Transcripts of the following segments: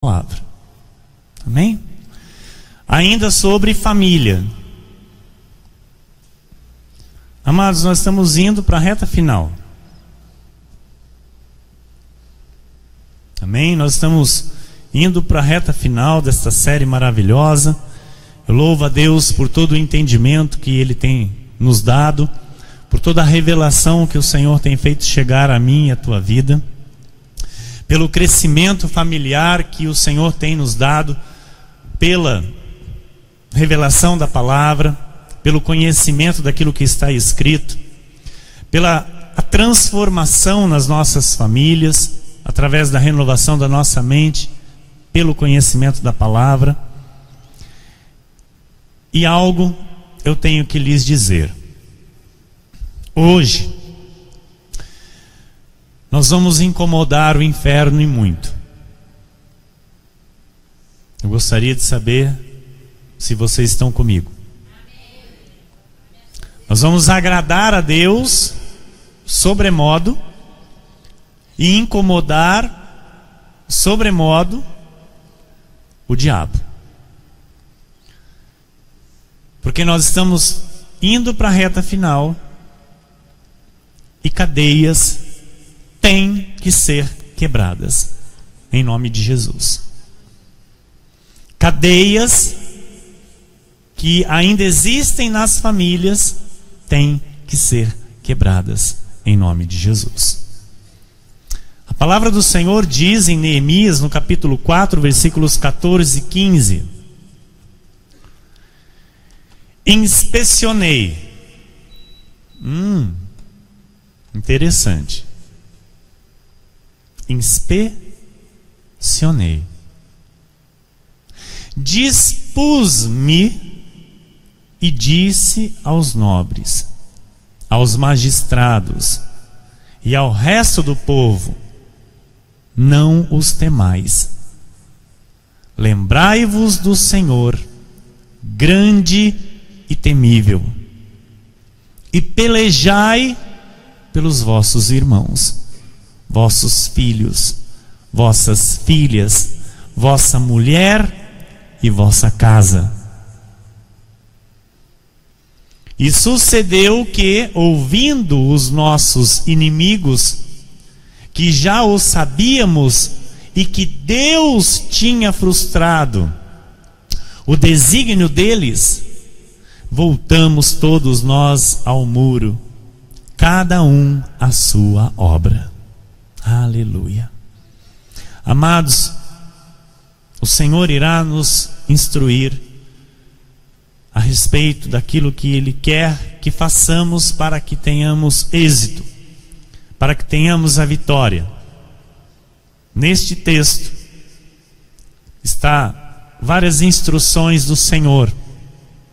palavra. Amém? Ainda sobre família. Amados, nós estamos indo para a reta final. Amém? Nós estamos indo para a reta final desta série maravilhosa. Eu louvo a Deus por todo o entendimento que Ele tem nos dado, por toda a revelação que o Senhor tem feito chegar a mim e a tua vida, pelo crescimento familiar que o Senhor tem nos dado, pela revelação da palavra, pelo conhecimento daquilo que está escrito, pela a transformação nas nossas famílias, através da renovação da nossa mente, pelo conhecimento da palavra. E algo eu tenho que lhes dizer. Hoje, nós vamos incomodar o inferno e muito. Eu gostaria de saber se vocês estão comigo. Nós vamos agradar a Deus sobremodo e incomodar sobremodo o diabo. Porque nós estamos indo para a reta final e cadeias têm que ser quebradas em nome de Jesus. Cadeias que ainda existem nas famílias têm que ser quebradas em nome de Jesus. A palavra do Senhor diz em Neemias, no capítulo 4, versículos 14 e 15: inspecionei. Interessante. Inspecionei. Dispus-me e disse aos nobres, aos magistrados e ao resto do povo: não os temais. Lembrai-vos do Senhor, grande e temível, e pelejai pelos vossos irmãos, vossos filhos, vossas filhas, vossa mulher e vossa casa. E sucedeu que, ouvindo os nossos inimigos, que já o sabíamos e que Deus tinha frustrado o desígnio deles, voltamos todos nós ao muro, cada um à sua obra. Aleluia. Amados, o Senhor irá nos instruir a respeito daquilo que Ele quer que façamos para que tenhamos êxito, para que tenhamos a vitória. Neste texto está várias instruções do Senhor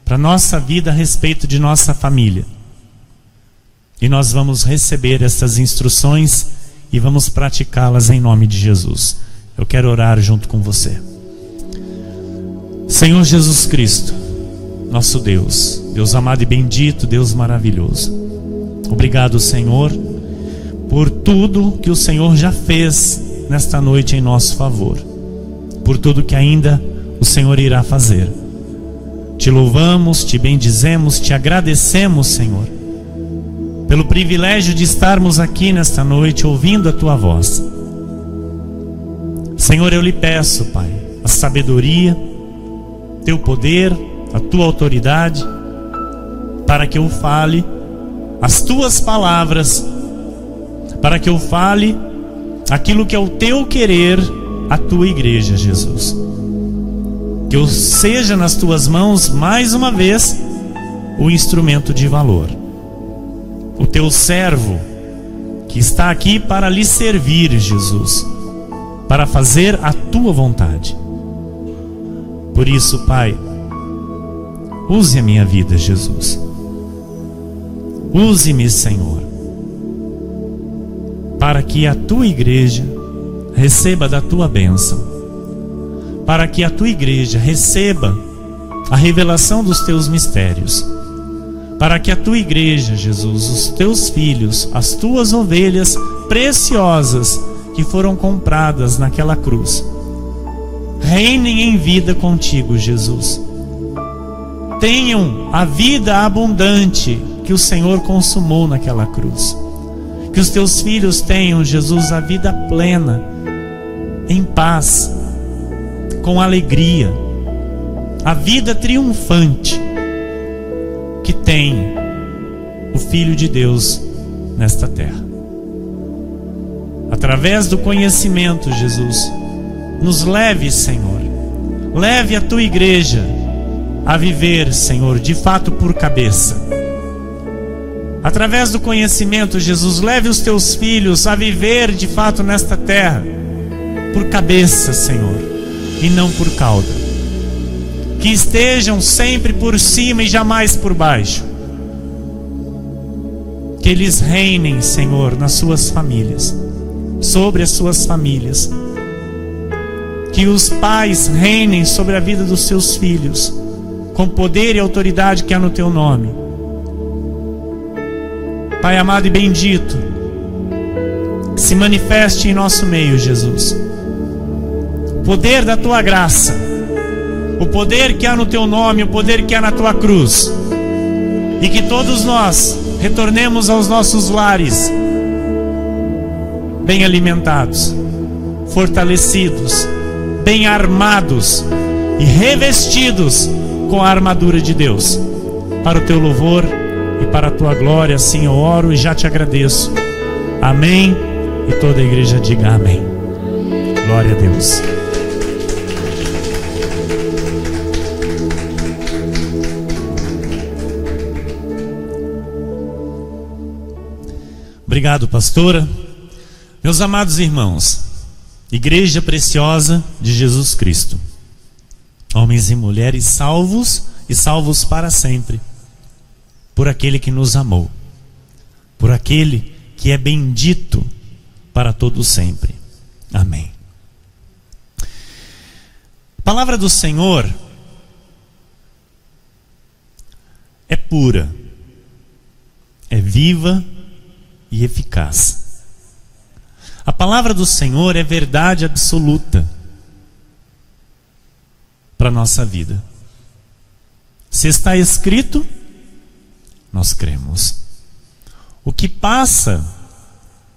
para a nossa vida a respeito de nossa família. E nós vamos receber essas instruções e vamos praticá-las em nome de Jesus. Eu quero orar junto com você. Senhor Jesus Cristo, nosso Deus, Deus amado e bendito, Deus maravilhoso, obrigado, Senhor, por tudo que o Senhor já fez nesta noite em nosso favor, por tudo que ainda o Senhor irá fazer. Te louvamos, te bendizemos, te agradecemos, Senhor, pelo privilégio de estarmos aqui nesta noite ouvindo a tua voz. Senhor, eu lhe peço, Pai, a sabedoria, teu poder, a tua autoridade, para que eu fale as tuas palavras, para que eu fale aquilo que é o teu querer à tua igreja, Jesus. Que eu seja nas tuas mãos, mais uma vez, o instrumento de valor, o teu servo que está aqui para lhe servir, Jesus, para fazer a tua vontade. Por isso, Pai, use a minha vida, Jesus. Use-me, Senhor, para que a tua igreja receba da tua bênção, para que a tua igreja receba a revelação dos teus mistérios, para que a tua igreja, Jesus, os teus filhos, as tuas ovelhas preciosas que foram compradas naquela cruz, reinem em vida contigo, Jesus. Tenham a vida abundante que o Senhor consumou naquela cruz. Que os teus filhos tenham, Jesus, a vida plena, em paz, com alegria, a vida triunfante que tem o Filho de Deus nesta terra. Através do conhecimento, Jesus, nos leve, Senhor, leve a tua igreja a viver, Senhor, de fato por cabeça. Através do conhecimento, Jesus, leve os teus filhos a viver de fato nesta terra por cabeça, Senhor, e não por cauda. Que estejam sempre por cima e jamais por baixo. Que eles reinem, Senhor, nas suas famílias, sobre as suas famílias. Que os pais reinem sobre a vida dos seus filhos, com poder e autoridade que há no teu nome. Pai amado e bendito, que se manifeste em nosso meio, Jesus, o poder da tua graça, o poder que há no teu nome, o poder que há na tua cruz, e que todos nós retornemos aos nossos lares bem alimentados, fortalecidos, bem armados e revestidos com a armadura de Deus, para o teu louvor e para a tua glória. Assim eu oro e já te agradeço. Amém. E toda a igreja diga amém. Glória a Deus. Obrigado, pastora. Meus amados irmãos, igreja preciosa de Jesus Cristo, homens e mulheres salvos e salvos para sempre, por aquele que nos amou, por aquele que é bendito para todo sempre. Amém. A palavra do Senhor é pura, é viva e eficaz. A palavra do Senhor é verdade absoluta para a nossa vida. Se está escrito, nós cremos. O que passa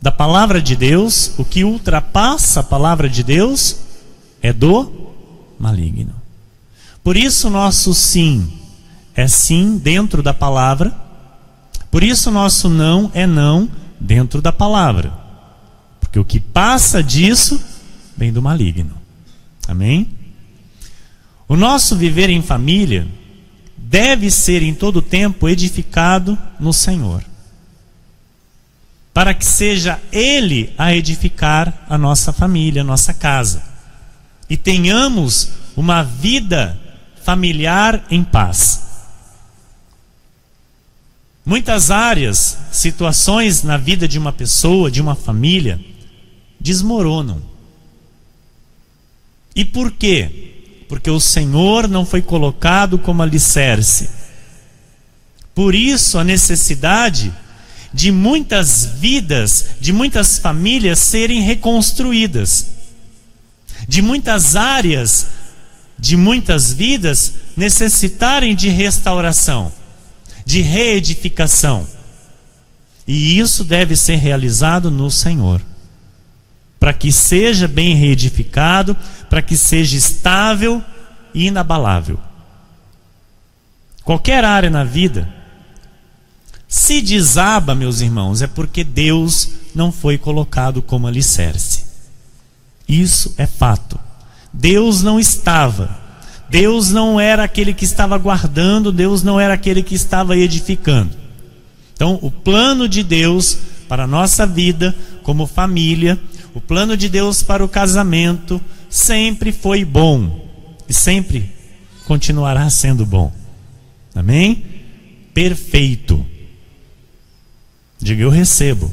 da palavra de Deus, o que ultrapassa a palavra de Deus, é do maligno. Por isso nosso sim é sim dentro da palavra. Por isso nosso não é não dentro da palavra. Porque o que passa disso vem do maligno. Amém? O nosso viver em família deve ser em todo tempo edificado no Senhor, para que seja Ele a edificar a nossa família, a nossa casa, e tenhamos uma vida familiar em paz. Muitas áreas, situações na vida de uma pessoa, de uma família, desmoronam. E por quê? Porque o Senhor não foi colocado como alicerce. Por isso a necessidade de muitas vidas, de muitas famílias serem reconstruídas, de muitas áreas, de muitas vidas necessitarem de restauração, de reedificação. E isso deve ser realizado no Senhor, para que seja bem reedificado, para que seja estável e inabalável. Qualquer área na vida, se desaba, meus irmãos, é porque Deus não foi colocado como alicerce. Isso é fato. Deus não estava. Deus não era aquele que estava guardando, Deus não era aquele que estava edificando. Então, o plano de Deus para a nossa vida como família, o plano de Deus para o casamento sempre foi bom e sempre continuará sendo bom. Amém? Perfeito. Diga, eu recebo.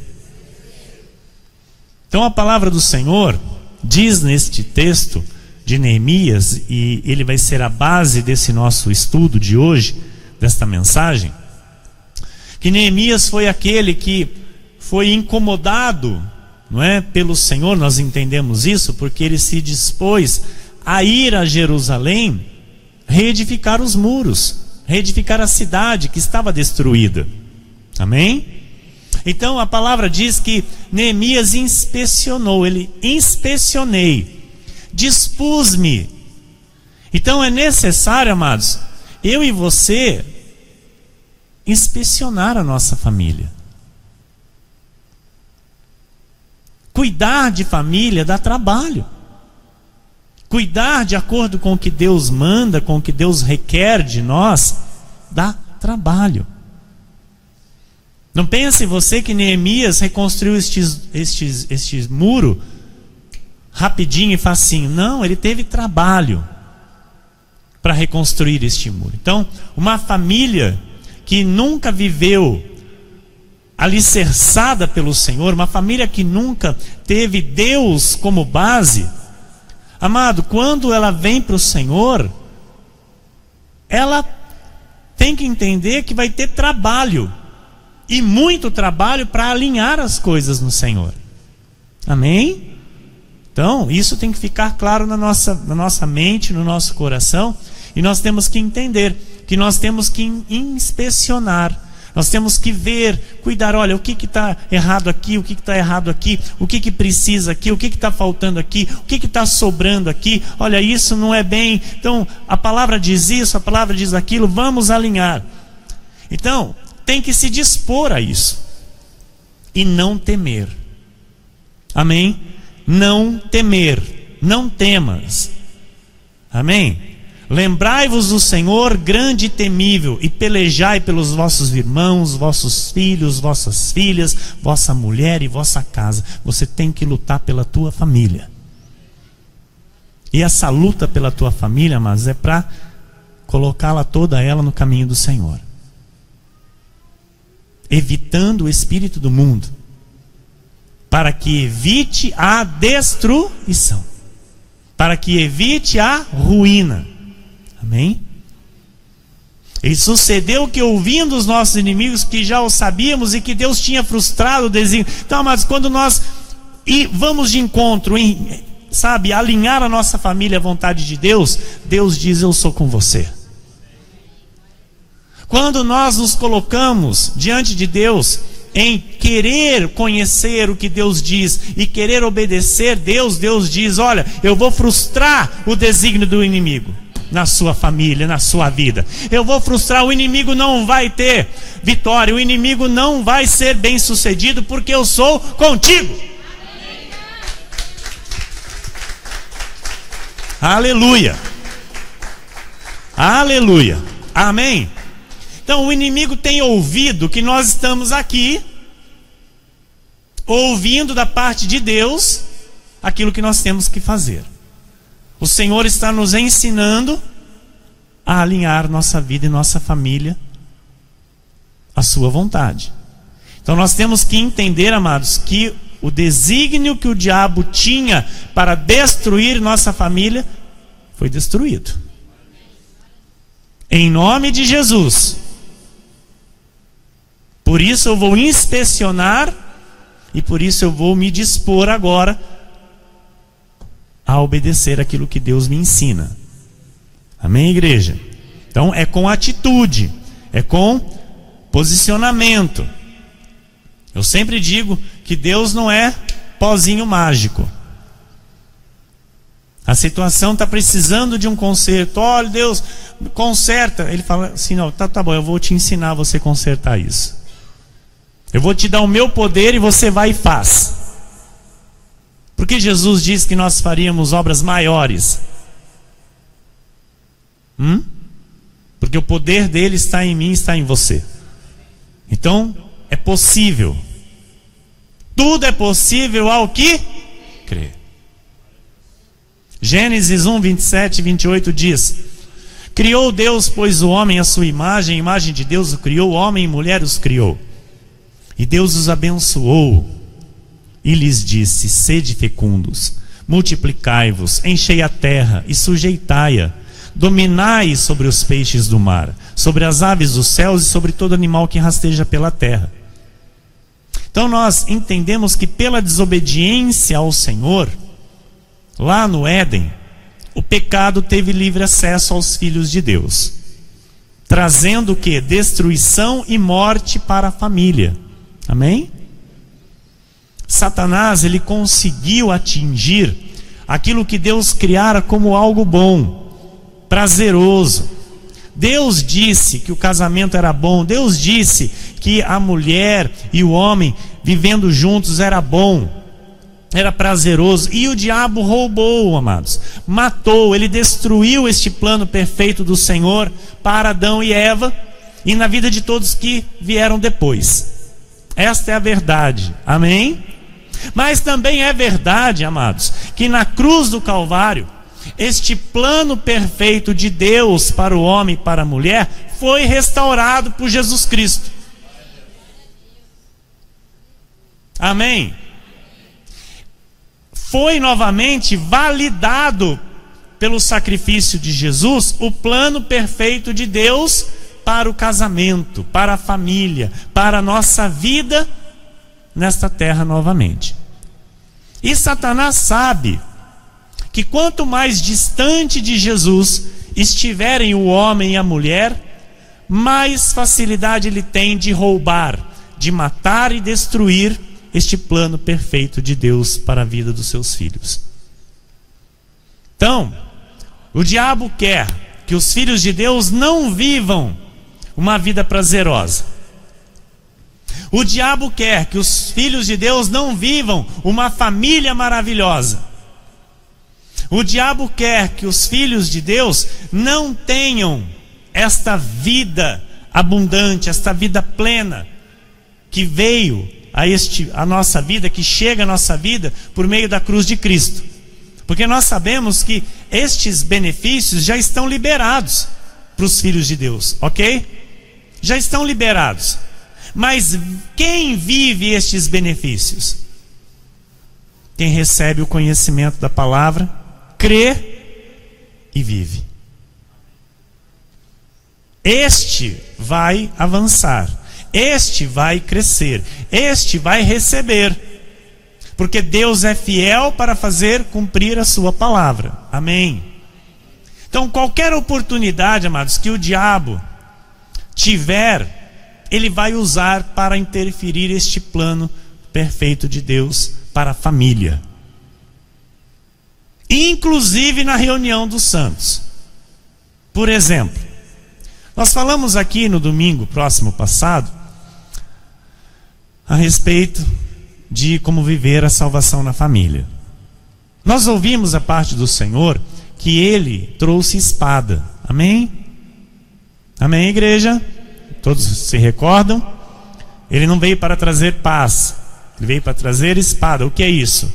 Então a palavra do Senhor diz neste texto de Neemias, e ele vai ser a base desse nosso estudo de hoje, desta mensagem, que Neemias foi aquele que foi incomodado, não é, pelo Senhor. Nós entendemos isso porque ele se dispôs a ir a Jerusalém, reedificar os muros, reedificar a cidade que estava destruída. Amém? Então a palavra diz que Neemias inspecionou, ele inspecionei, dispus-me. Então é necessário, amados, eu e você inspecionar a nossa família. Cuidar de família dá trabalho. Cuidar de acordo com o que Deus manda, com o que Deus requer de nós, dá trabalho. Não pense você que Neemias reconstruiu este muro rapidinho e facinho. Não, ele teve trabalho para reconstruir este muro. Então, uma família que nunca viveu alicerçada pelo Senhor, uma família que nunca teve Deus como base, amado, quando ela vem para o Senhor, ela tem que entender que vai ter trabalho, e muito trabalho para alinhar as coisas no Senhor. Amém? Então, isso tem que ficar claro na nossa mente, no nosso coração, e nós temos que entender que nós temos que inspecionar, nós temos que ver, cuidar, olha, o que está errado aqui, o que está errado aqui, o que precisa aqui, o que está faltando aqui, o que está sobrando aqui, olha, isso não é bem, então a palavra diz isso, a palavra diz aquilo, vamos alinhar. Então, tem que se dispor a isso, e não temer. Amém? Não temer, não temas. Amém? Lembrai-vos do Senhor grande e temível, e pelejai pelos vossos irmãos, vossos filhos, vossas filhas, vossa mulher e vossa casa. Você tem que lutar pela tua família. E essa luta pela tua família, mas é para colocá-la toda ela no caminho do Senhor, evitando o espírito do mundo, para que evite a destruição, para que evite a ruína. Amém? E sucedeu que, ouvindo os nossos inimigos, que já o sabíamos, e que Deus tinha frustrado o desígnio. Então, mas quando nós vamos de encontro, sabe, alinhar a nossa família à vontade de Deus, Deus diz: eu sou com você. Quando nós nos colocamos diante de Deus em querer conhecer o que Deus diz e querer obedecer Deus, Deus diz: olha, eu vou frustrar o desígnio do inimigo na sua família, na sua vida. Eu vou frustrar, o inimigo não vai ter vitória, o inimigo não vai ser bem sucedido, porque eu sou contigo. Aleluia. Aleluia. Amém. Então o inimigo tem ouvido que nós estamos aqui, ouvindo da parte de Deus aquilo que nós temos que fazer. O Senhor está nos ensinando a alinhar nossa vida e nossa família à sua vontade. Então nós temos que entender, amados, que o desígnio que o diabo tinha para destruir nossa família foi destruído. Em nome de Jesus. Por isso eu vou inspecionar, e por isso eu vou me dispor agora a obedecer aquilo que Deus me ensina. Amém, igreja? Então é com atitude, é com posicionamento. Eu sempre digo que Deus não é pozinho mágico. A situação está precisando de um conserto. Olha, Deus, conserta. Ele fala assim: não, tá bom, eu vou te ensinar a você consertar isso. Eu vou te dar o meu poder e você vai e faz. Porque Jesus disse que nós faríamos obras maiores. Porque o poder dele está em mim, está em você. Então, é possível. Tudo é possível ao que crê. Gênesis 1, 27 e 28 diz: criou Deus, pois, o homem à sua imagem, a imagem de Deus o criou, homem e mulher os criou. E Deus os abençoou e lhes disse: sede fecundos, multiplicai-vos, enchei a terra e sujeitai-a, dominai sobre os peixes do mar, sobre as aves dos céus e sobre todo animal que rasteja pela terra. Então nós entendemos que pela desobediência ao Senhor, lá no Éden, o pecado teve livre acesso aos filhos de Deus, trazendo o quê? Destruição e morte para a família. Amém? Satanás, ele conseguiu atingir aquilo que Deus criara como algo bom, prazeroso. Deus disse que o casamento era bom. Deus disse que a mulher e o homem vivendo juntos era bom, era prazeroso. E o diabo roubou, amados, matou, ele destruiu este plano perfeito do Senhor para Adão e Eva e na vida de todos que vieram depois. Esta é a verdade. Amém? Mas também é verdade, amados, que na cruz do Calvário, este plano perfeito de Deus para o homem e para a mulher foi restaurado por Jesus Cristo. Amém? Foi novamente validado pelo sacrifício de Jesus o plano perfeito de Deus para o casamento, para a família, para a nossa vida nesta terra novamente. E Satanás sabe que quanto mais distante de Jesus estiverem o homem e a mulher, mais facilidade ele tem de roubar, de matar e destruir este plano perfeito de Deus para a vida dos seus filhos. Então, o diabo quer que os filhos de Deus não vivam uma vida prazerosa. O diabo quer que os filhos de Deus não vivam uma família maravilhosa. O diabo quer que os filhos de Deus não tenham esta vida abundante, esta vida plena que veio a nossa vida, que chega à nossa vida por meio da cruz de Cristo. Porque nós sabemos que estes benefícios já estão liberados para os filhos de Deus, ok? Já estão liberados. Mas quem vive estes benefícios? Quem recebe o conhecimento da palavra, crê e vive. Este vai avançar, este vai crescer, este vai receber, porque Deus é fiel para fazer cumprir a sua palavra. Amém? Então qualquer oportunidade, amados, que o diabo tiver, ele vai usar para interferir este plano perfeito de Deus para a família. Inclusive na reunião dos santos. Por exemplo, nós falamos aqui no domingo próximo passado a respeito de como viver a salvação na família. Nós ouvimos a parte do Senhor que Ele trouxe espada. Amém? Amém, igreja? Todos se recordam? Ele não veio para trazer paz, ele veio para trazer espada. O que é isso?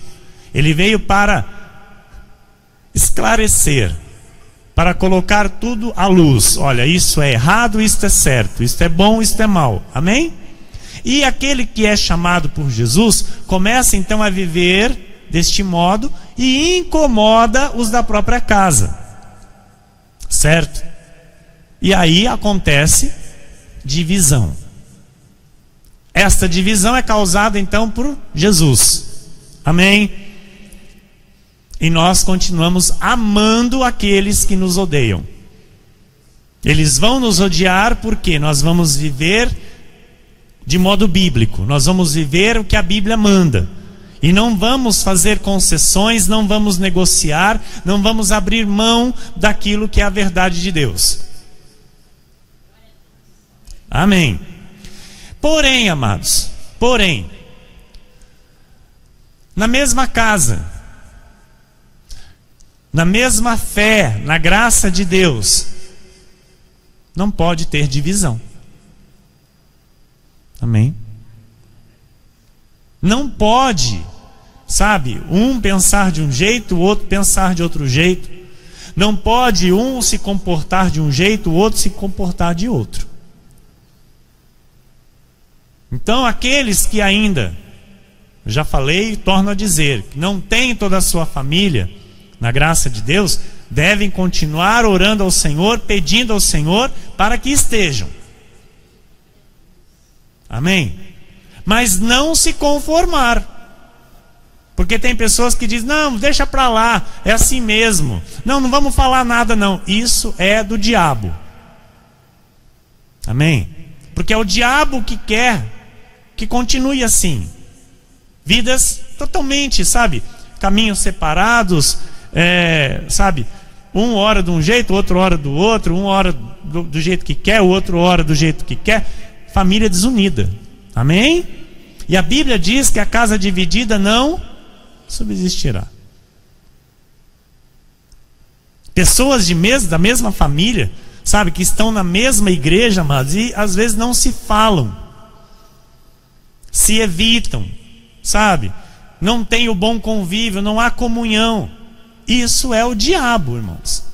Ele veio para esclarecer, para colocar tudo à luz. Olha, isso é errado, isso é certo, isso é bom, isso é mal. Amém? E aquele que é chamado por Jesus começa então a viver deste modo e incomoda os da própria casa, certo? E aí acontece divisão. Esta divisão é causada então por Jesus. Amém? E nós continuamos amando aqueles que nos odeiam. Eles vão nos odiar porque nós vamos viver de modo bíblico. Nós vamos viver o que a Bíblia manda. E não vamos fazer concessões, não vamos negociar, não vamos abrir mão daquilo que é a verdade de Deus. Amém. Porém, amados, na mesma casa, na mesma fé, na graça de Deus, não pode ter divisão. Amém? Não pode, sabe, um pensar de um jeito, o outro pensar de outro jeito. Não pode um se comportar de um jeito, o outro se comportar de outro. Então aqueles que ainda, já falei e torno a dizer, que não têm toda a sua família na graça de Deus, devem continuar orando ao Senhor, pedindo ao Senhor para que estejam. Amém? Mas não se conformar, Porque tem pessoas que dizem, não, deixa pra lá, é assim mesmo. Não vamos falar nada não. Isso é do diabo. Amém? Porque é o diabo que quer que continue assim. Vidas totalmente, sabe? Caminhos separados, sabe? Um ora de um jeito, outro ora do outro. Um ora do jeito que quer, o outro ora do jeito que quer. Família desunida. Amém? E a Bíblia diz que a casa dividida não subsistirá. Pessoas da mesma família, sabe, que estão na mesma igreja, mas e às vezes não se falam, se evitam, sabe, não tem o bom convívio, não há comunhão. Isso é o diabo, irmãos.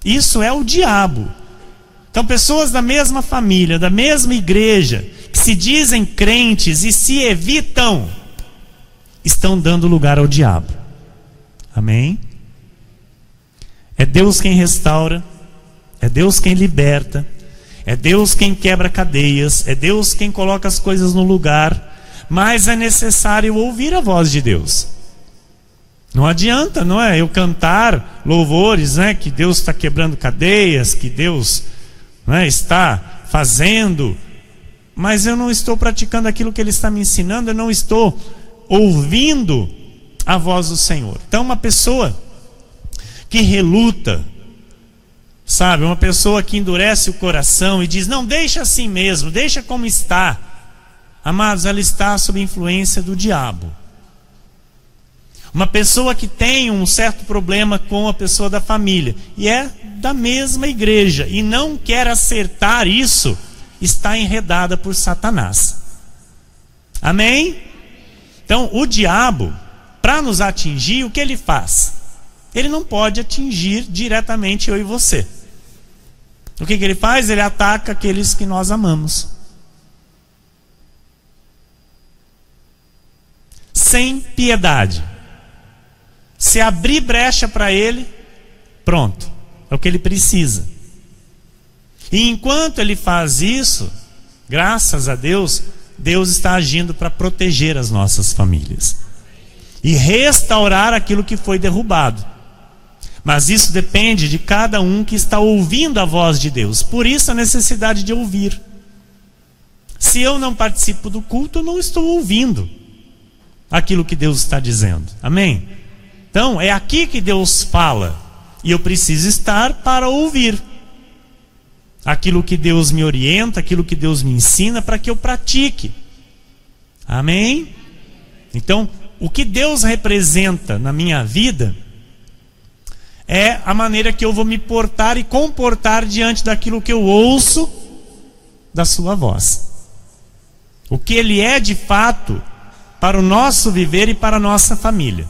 Isso é o diabo. Então, pessoas da mesma família, da mesma igreja, que se dizem crentes e se evitam, estão dando lugar ao diabo. Amém? É Deus quem restaura, é Deus quem liberta, é Deus quem quebra cadeias, é Deus quem coloca as coisas no lugar, mas é necessário ouvir a voz de Deus. Não adianta, não é? Eu cantar louvores, né? Que Deus está quebrando cadeias, que Deus, né, está fazendo, mas eu não estou praticando aquilo que Ele está me ensinando, eu não estou ouvindo a voz do Senhor. Então, uma pessoa que reluta, sabe, uma pessoa que endurece o coração e diz, não, deixa assim mesmo, deixa como está. Amados, ela está sob influência do diabo. Uma pessoa que tem um certo problema com a pessoa da família e é da mesma igreja e não quer acertar isso, está enredada por Satanás. Amém? Então, o diabo, para nos atingir, o que ele faz? Ele não pode atingir diretamente eu e você. O que ele faz? Ele ataca aqueles que nós amamos. Sem piedade. Se abrir brecha para ele, pronto, é o que ele precisa. E enquanto ele faz isso, graças a Deus, Deus está agindo para proteger as nossas famílias e restaurar aquilo que foi derrubado. Mas isso depende de cada um que está ouvindo a voz de Deus. Por isso a necessidade de ouvir. Se eu não participo do culto, eu não estou ouvindo aquilo que Deus está dizendo. Amém? Então é aqui que Deus fala e eu preciso estar para ouvir aquilo que Deus me orienta, aquilo que Deus me ensina, para que eu pratique. Amém? Então, o que Deus representa na minha vida é a maneira que eu vou me portar e comportar diante daquilo que eu ouço da sua voz. O que Ele é de fato para o nosso viver e para a nossa família.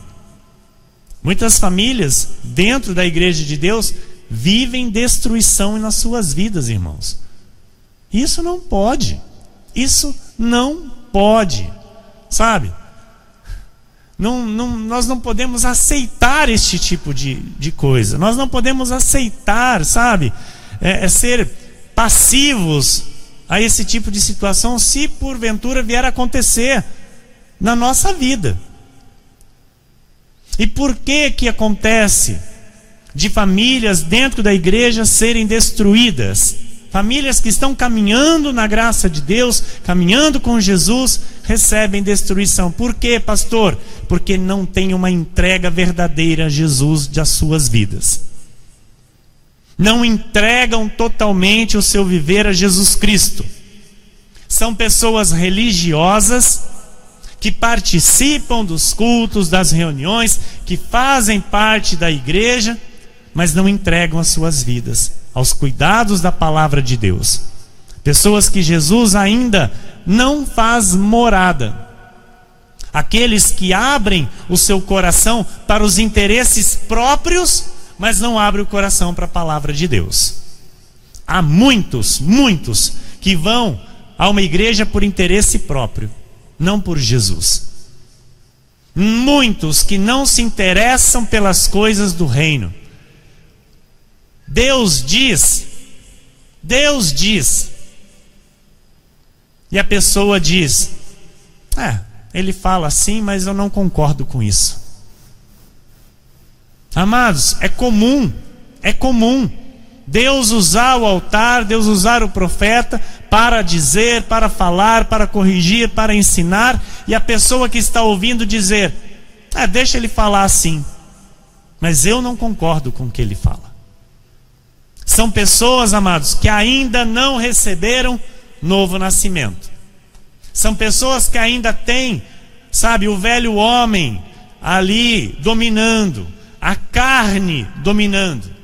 Muitas famílias dentro da igreja de Deus vivem destruição nas suas vidas, irmãos. Isso não pode. Isso não pode. Sabe? Nós não podemos aceitar este tipo de coisa. Nós não podemos aceitar, sabe? Ser passivos a esse tipo de situação, se porventura vier a acontecer na nossa vida. E por que acontece de famílias dentro da igreja serem destruídas? Famílias que estão caminhando na graça de Deus, caminhando com Jesus, recebem destruição. Por quê, pastor? Porque não tem uma entrega verdadeira a Jesus das suas vidas. Não entregam totalmente o seu viver a Jesus Cristo. São pessoas religiosas que participam dos cultos, das reuniões, que fazem parte da igreja, mas não entregam as suas vidas aos cuidados da palavra de Deus. Pessoas que Jesus ainda não faz morada. Aqueles que abrem o seu coração para os interesses próprios, mas não abrem o coração para a palavra de Deus. Há muitos que vão a uma igreja por interesse próprio, não por Jesus. Muitos que não se interessam pelas coisas do reino. Deus diz, e a pessoa diz, ele fala assim, mas eu não concordo com isso. Amados, é comum Deus usar o altar, Deus usar o profeta para dizer, para falar, para corrigir, para ensinar, e a pessoa que está ouvindo dizer: deixa ele falar assim, mas eu não concordo com o que ele fala. São pessoas, amados, que ainda não receberam novo nascimento. São pessoas que ainda têm, o velho homem ali dominando, a carne dominando.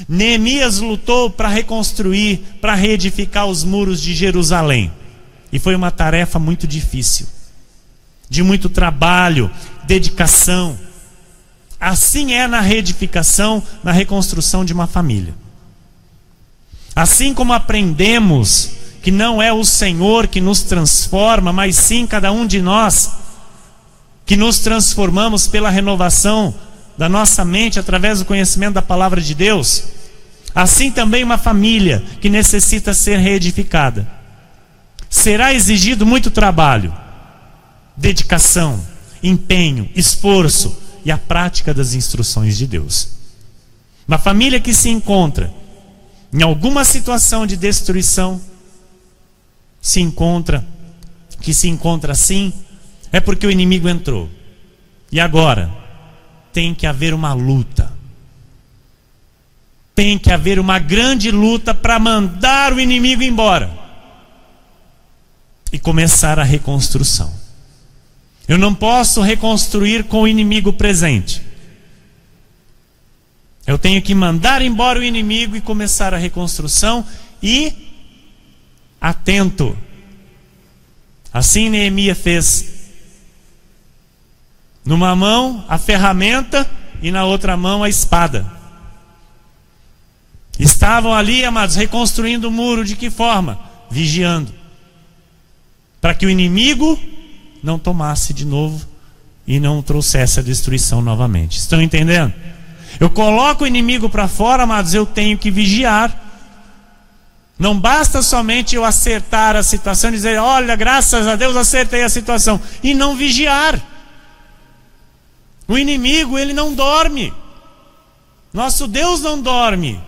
Neemias lutou para reconstruir, para reedificar os muros de Jerusalém. E foi uma tarefa muito difícil, de muito trabalho, dedicação. Assim é na reedificação, na reconstrução de uma família. Assim como aprendemos que não é o Senhor que nos transforma, mas sim cada um de nós, que nos transformamos pela renovação da nossa mente através do conhecimento da palavra de Deus, assim também uma família que necessita ser reedificada. Será exigido muito trabalho, dedicação, empenho, esforço e a prática das instruções de Deus. Uma família que se encontra em alguma situação de destruição, se encontra assim, é porque o inimigo entrou. E agora tem que haver uma luta. Tem que haver uma grande luta para mandar o inimigo embora e começar a reconstrução. Eu não posso reconstruir com o inimigo presente. Eu tenho que mandar embora o inimigo e começar a reconstrução. E atento. Assim Neemias fez. Numa mão a ferramenta e na outra mão a espada. Estavam ali, amados, reconstruindo o muro. De que forma? Vigiando, para que o inimigo não tomasse de novo e não trouxesse a destruição novamente. Estão entendendo? Eu coloco o inimigo para fora, amados, eu tenho que vigiar. Não basta somente eu acertar a situação e dizer: olha, graças a Deus acertei a situação, e não vigiar. O inimigo, ele não dorme. Nosso Deus não dorme.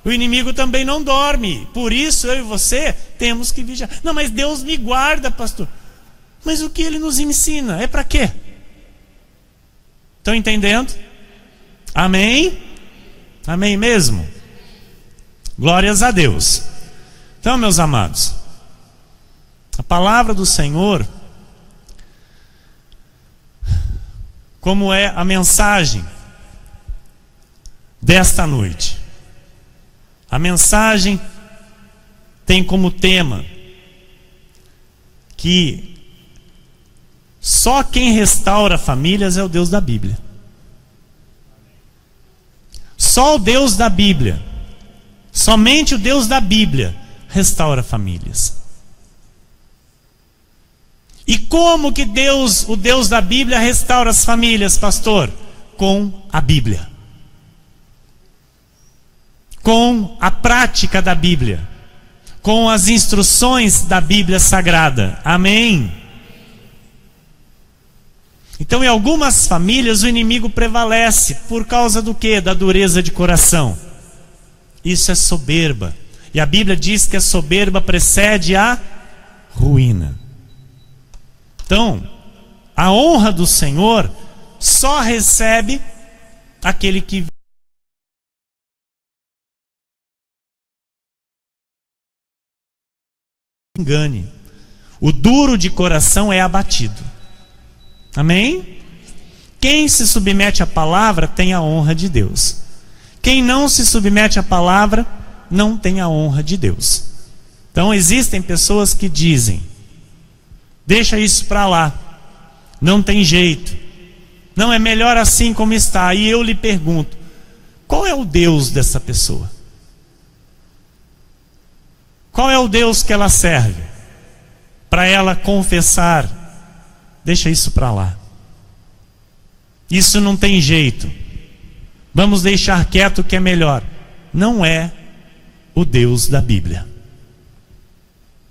O inimigo também não dorme. Por isso eu e você temos que vigiar. Não, mas Deus me guarda, pastor. Mas o que ele nos ensina? É para quê? Estão entendendo? Amém? Amém mesmo? Glórias a Deus. Então, meus amados, a palavra do Senhor, como é a mensagem desta noite? A mensagem tem como tema que só quem restaura famílias é o Deus da Bíblia. Só o Deus da Bíblia, somente o Deus da Bíblia restaura famílias. E como que Deus, o Deus da Bíblia, restaura as famílias, pastor? Com a Bíblia. Com a prática da Bíblia. Com as instruções da Bíblia Sagrada. Amém? Então, em algumas famílias, o inimigo prevalece. Por causa do quê? Da dureza de coração. Isso é soberba. E a Bíblia diz que a soberba precede a ruína. Então, a honra do Senhor só recebe aquele que engane. O duro de coração é abatido. Amém? Quem se submete à palavra tem a honra de Deus. Quem não se submete à palavra não tem a honra de Deus. Então existem pessoas que dizem: deixa isso para lá, não tem jeito, não, é melhor assim como está. E eu lhe pergunto: qual é o Deus dessa pessoa? Qual é o Deus que ela serve? Para ela confessar: deixa isso para lá, isso não tem jeito, vamos deixar quieto que é melhor. Não é o Deus da Bíblia.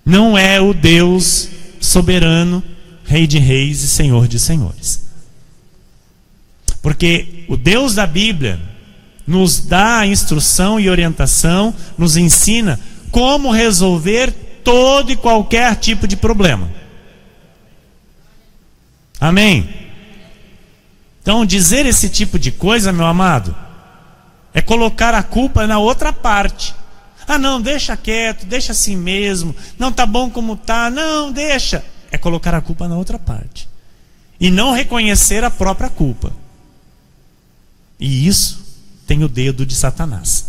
Não é o Deus soberano, Rei de reis e Senhor de senhores. Porque o Deus da Bíblia nos dá instrução e orientação, nos ensina como resolver todo e qualquer tipo de problema. Amém? Então, dizer esse tipo de coisa, meu amado, é colocar a culpa na outra parte. Ah, não, deixa quieto, deixa assim mesmo. Não, tá bom como tá. Não, deixa. É colocar a culpa na outra parte. E não reconhecer a própria culpa. E isso tem o dedo de Satanás.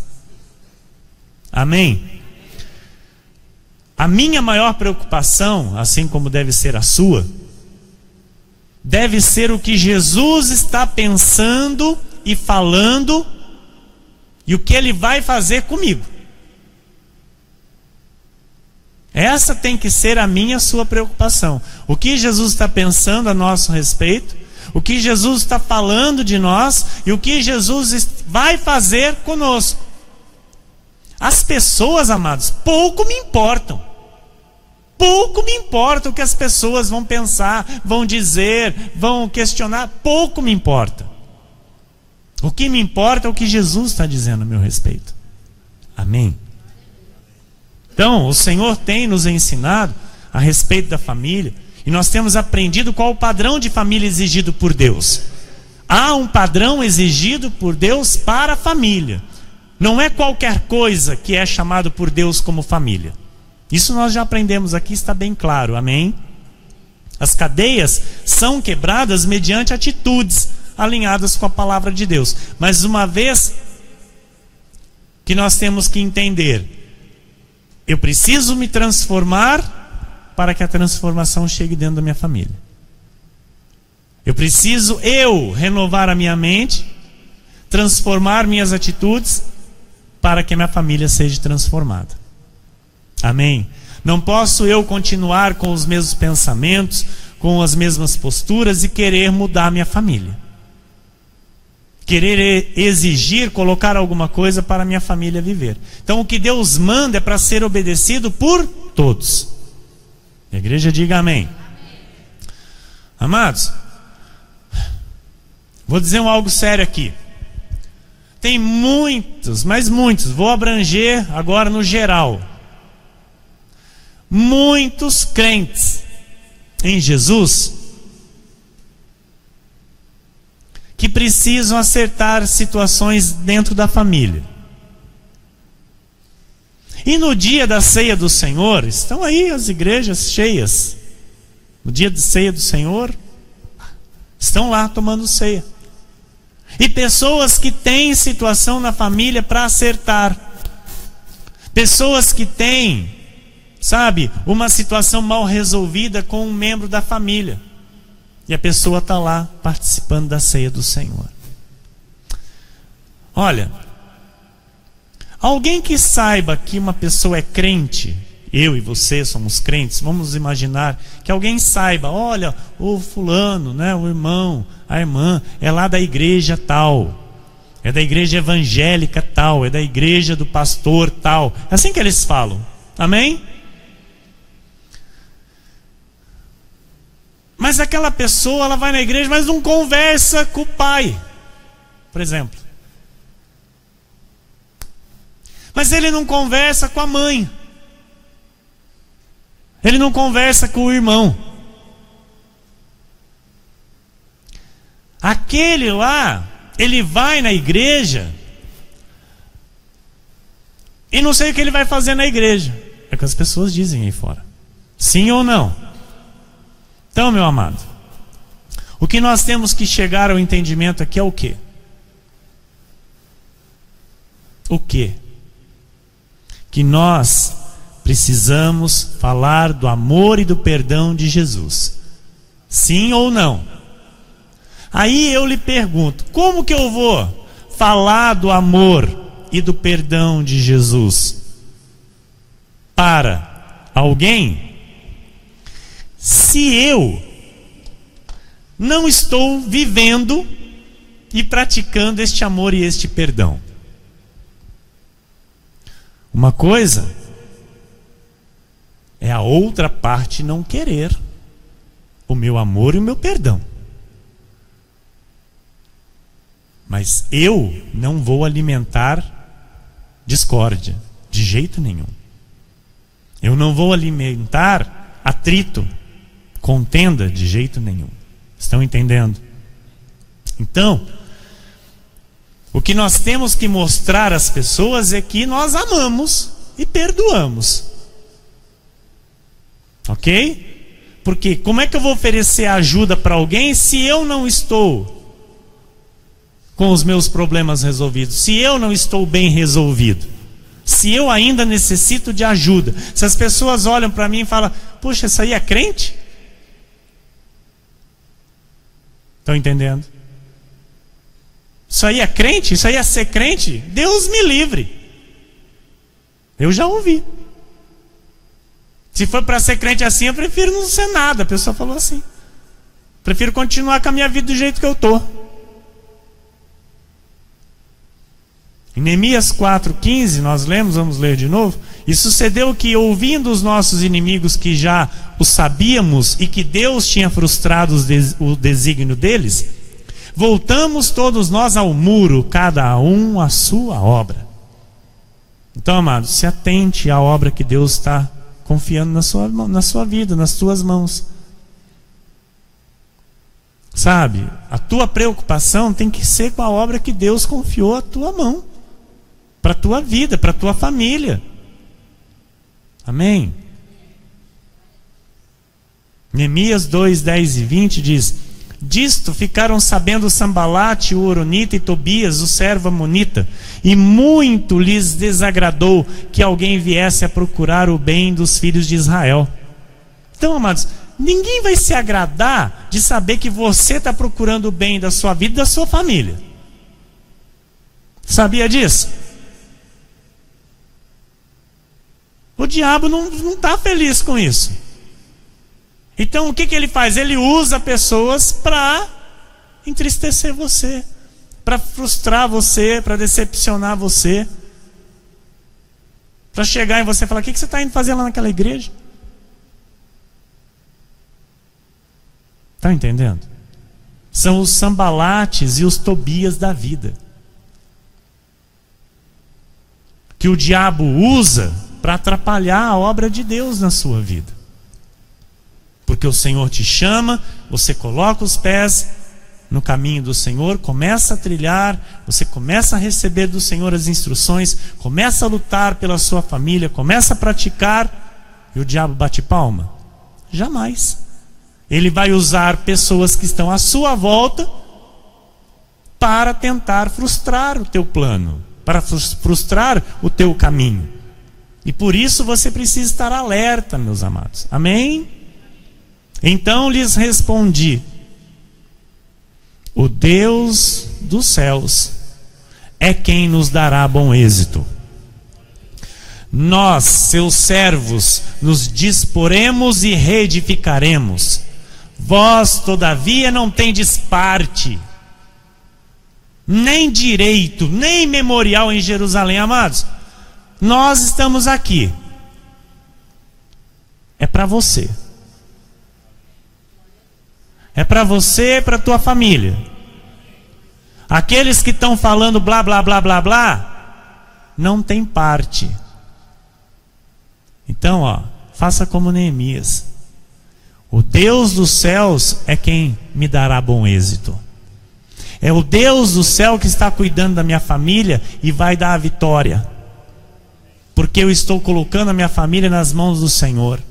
Amém? A minha maior preocupação, assim como deve ser a sua, deve ser o que Jesus está pensando e falando e o que Ele vai fazer comigo. Essa tem que ser a minha, a sua preocupação. O que Jesus está pensando a nosso respeito, o que Jesus está falando de nós e o que Jesus vai fazer conosco. As pessoas, amados, pouco me importam. Pouco me importa o que as pessoas vão pensar, vão dizer, vão questionar. Pouco me importa. O que me importa é o que Jesus está dizendo a meu respeito. Amém? Então, o Senhor tem nos ensinado a respeito da família, e nós temos aprendido qual o padrão de família exigido por Deus. Há um padrão exigido por Deus para a família. Não é qualquer coisa que é chamado por Deus como família. Isso nós já aprendemos aqui, está bem claro, amém? As cadeias são quebradas mediante atitudes alinhadas com a palavra de Deus. Mas uma vez que nós temos que entender, eu preciso me transformar para que a transformação chegue dentro da minha família. Eu preciso renovar a minha mente, transformar minhas atitudes para que a minha família seja transformada. Amém? Não posso eu continuar com os mesmos pensamentos, com as mesmas posturas e querer mudar a minha família. Querer exigir, colocar alguma coisa para a minha família viver. Então o que Deus manda é para ser obedecido por todos. A igreja diga amém. Amados, vou dizer algo sério aqui. Tem muitos, mas muitos, vou abranger agora no geral. Muitos crentes em Jesus que precisam acertar situações dentro da família. E no dia da ceia do Senhor, estão aí as igrejas cheias. No dia de ceia do Senhor, estão lá tomando ceia. E pessoas que têm situação na família para acertar. Pessoas que têm, sabe, uma situação mal resolvida com um membro da família. E a pessoa está lá participando da ceia do Senhor. Olha, alguém que saiba que uma pessoa é crente, eu e você somos crentes, vamos imaginar que alguém saiba, olha, o fulano, né, o irmão, a irmã, é lá da igreja tal, é da igreja evangélica tal, é da igreja do pastor tal. É assim que eles falam, amém? Mas aquela pessoa, ela vai na igreja, mas não conversa com o pai, por exemplo. Mas ele não conversa com a mãe. Ele não conversa com o irmão. Aquele lá, ele vai na igreja e não sei o que ele vai fazer na igreja. É o que as pessoas dizem aí fora. Sim ou não? Então, meu amado, o que nós temos que chegar ao entendimento aqui é o quê? O quê? Que nós precisamos falar do amor e do perdão de Jesus. Sim ou não? Aí eu lhe pergunto, como que eu vou falar do amor e do perdão de Jesus para alguém se eu não estou vivendo e praticando este amor e este perdão? Uma coisa é a outra parte não querer o meu amor e o meu perdão. Mas eu não vou alimentar discórdia, de jeito nenhum. Eu não vou alimentar atrito, contenda, de jeito nenhum. Estão entendendo? Então, o que nós temos que mostrar às pessoas é que nós amamos e perdoamos. Ok? Porque como é que eu vou oferecer ajuda para alguém se eu não estou com os meus problemas resolvidos? Se eu não estou bem resolvido? Se eu ainda necessito de ajuda? Se as pessoas olham para mim e falam: puxa, isso aí é crente? Estão entendendo? Isso aí é crente? Isso aí é ser crente? Deus me livre. Eu já ouvi. Se for para ser crente assim, eu prefiro não ser nada. A pessoa falou assim. Prefiro continuar com a minha vida do jeito que eu estou. Em Neemias 4,15, nós lemos, vamos ler de novo. E sucedeu que, ouvindo os nossos inimigos que já o sabíamos e que Deus tinha frustrado o desígnio deles, voltamos todos nós ao muro, cada um à sua obra. Então, amados, se atente à obra que Deus está confiando na sua vida, nas tuas mãos. Sabe, a tua preocupação tem que ser com a obra que Deus confiou à tua mão, para a tua vida, para a tua família. Amém? Neemias 2, 10 e 20 diz: disto ficaram sabendo Sambalate, o Horonita, e Tobias, o servo amonita, e muito lhes desagradou que alguém viesse a procurar o bem dos filhos de Israel. Então, amados, ninguém vai se agradar de saber que você está procurando o bem da sua vida e da sua família. Sabia disso? O diabo não está feliz com isso. Então o que ele faz? Ele usa pessoas para entristecer você, para frustrar você, para decepcionar você, para chegar em você e falar: o que você está indo fazer lá naquela igreja? Está entendendo? São os Sambalates e os Tobias da vida, que o diabo usa para atrapalhar a obra de Deus na sua vida. Porque o Senhor te chama, você coloca os pés no caminho do Senhor, começa a trilhar, você começa a receber do Senhor as instruções, começa a lutar pela sua família, começa a praticar, e o diabo bate palma? Jamais. Ele vai usar pessoas que estão à sua volta para tentar frustrar o teu plano, para frustrar o teu caminho. E por isso você precisa estar alerta, meus amados. Amém? Então lhes respondi: o Deus dos céus é quem nos dará bom êxito. Nós, seus servos, nos disporemos e reedificaremos. Vós, todavia, não tendes parte, nem direito, nem memorial em Jerusalém. Amados, nós estamos aqui. É para você. É para você e para a tua família. Aqueles que estão falando blá, blá, blá, blá, blá, não tem parte. Então, faça como Neemias. O Deus dos céus é quem me dará bom êxito. É o Deus do céu que está cuidando da minha família e vai dar a vitória. Porque eu estou colocando a minha família nas mãos do Senhor.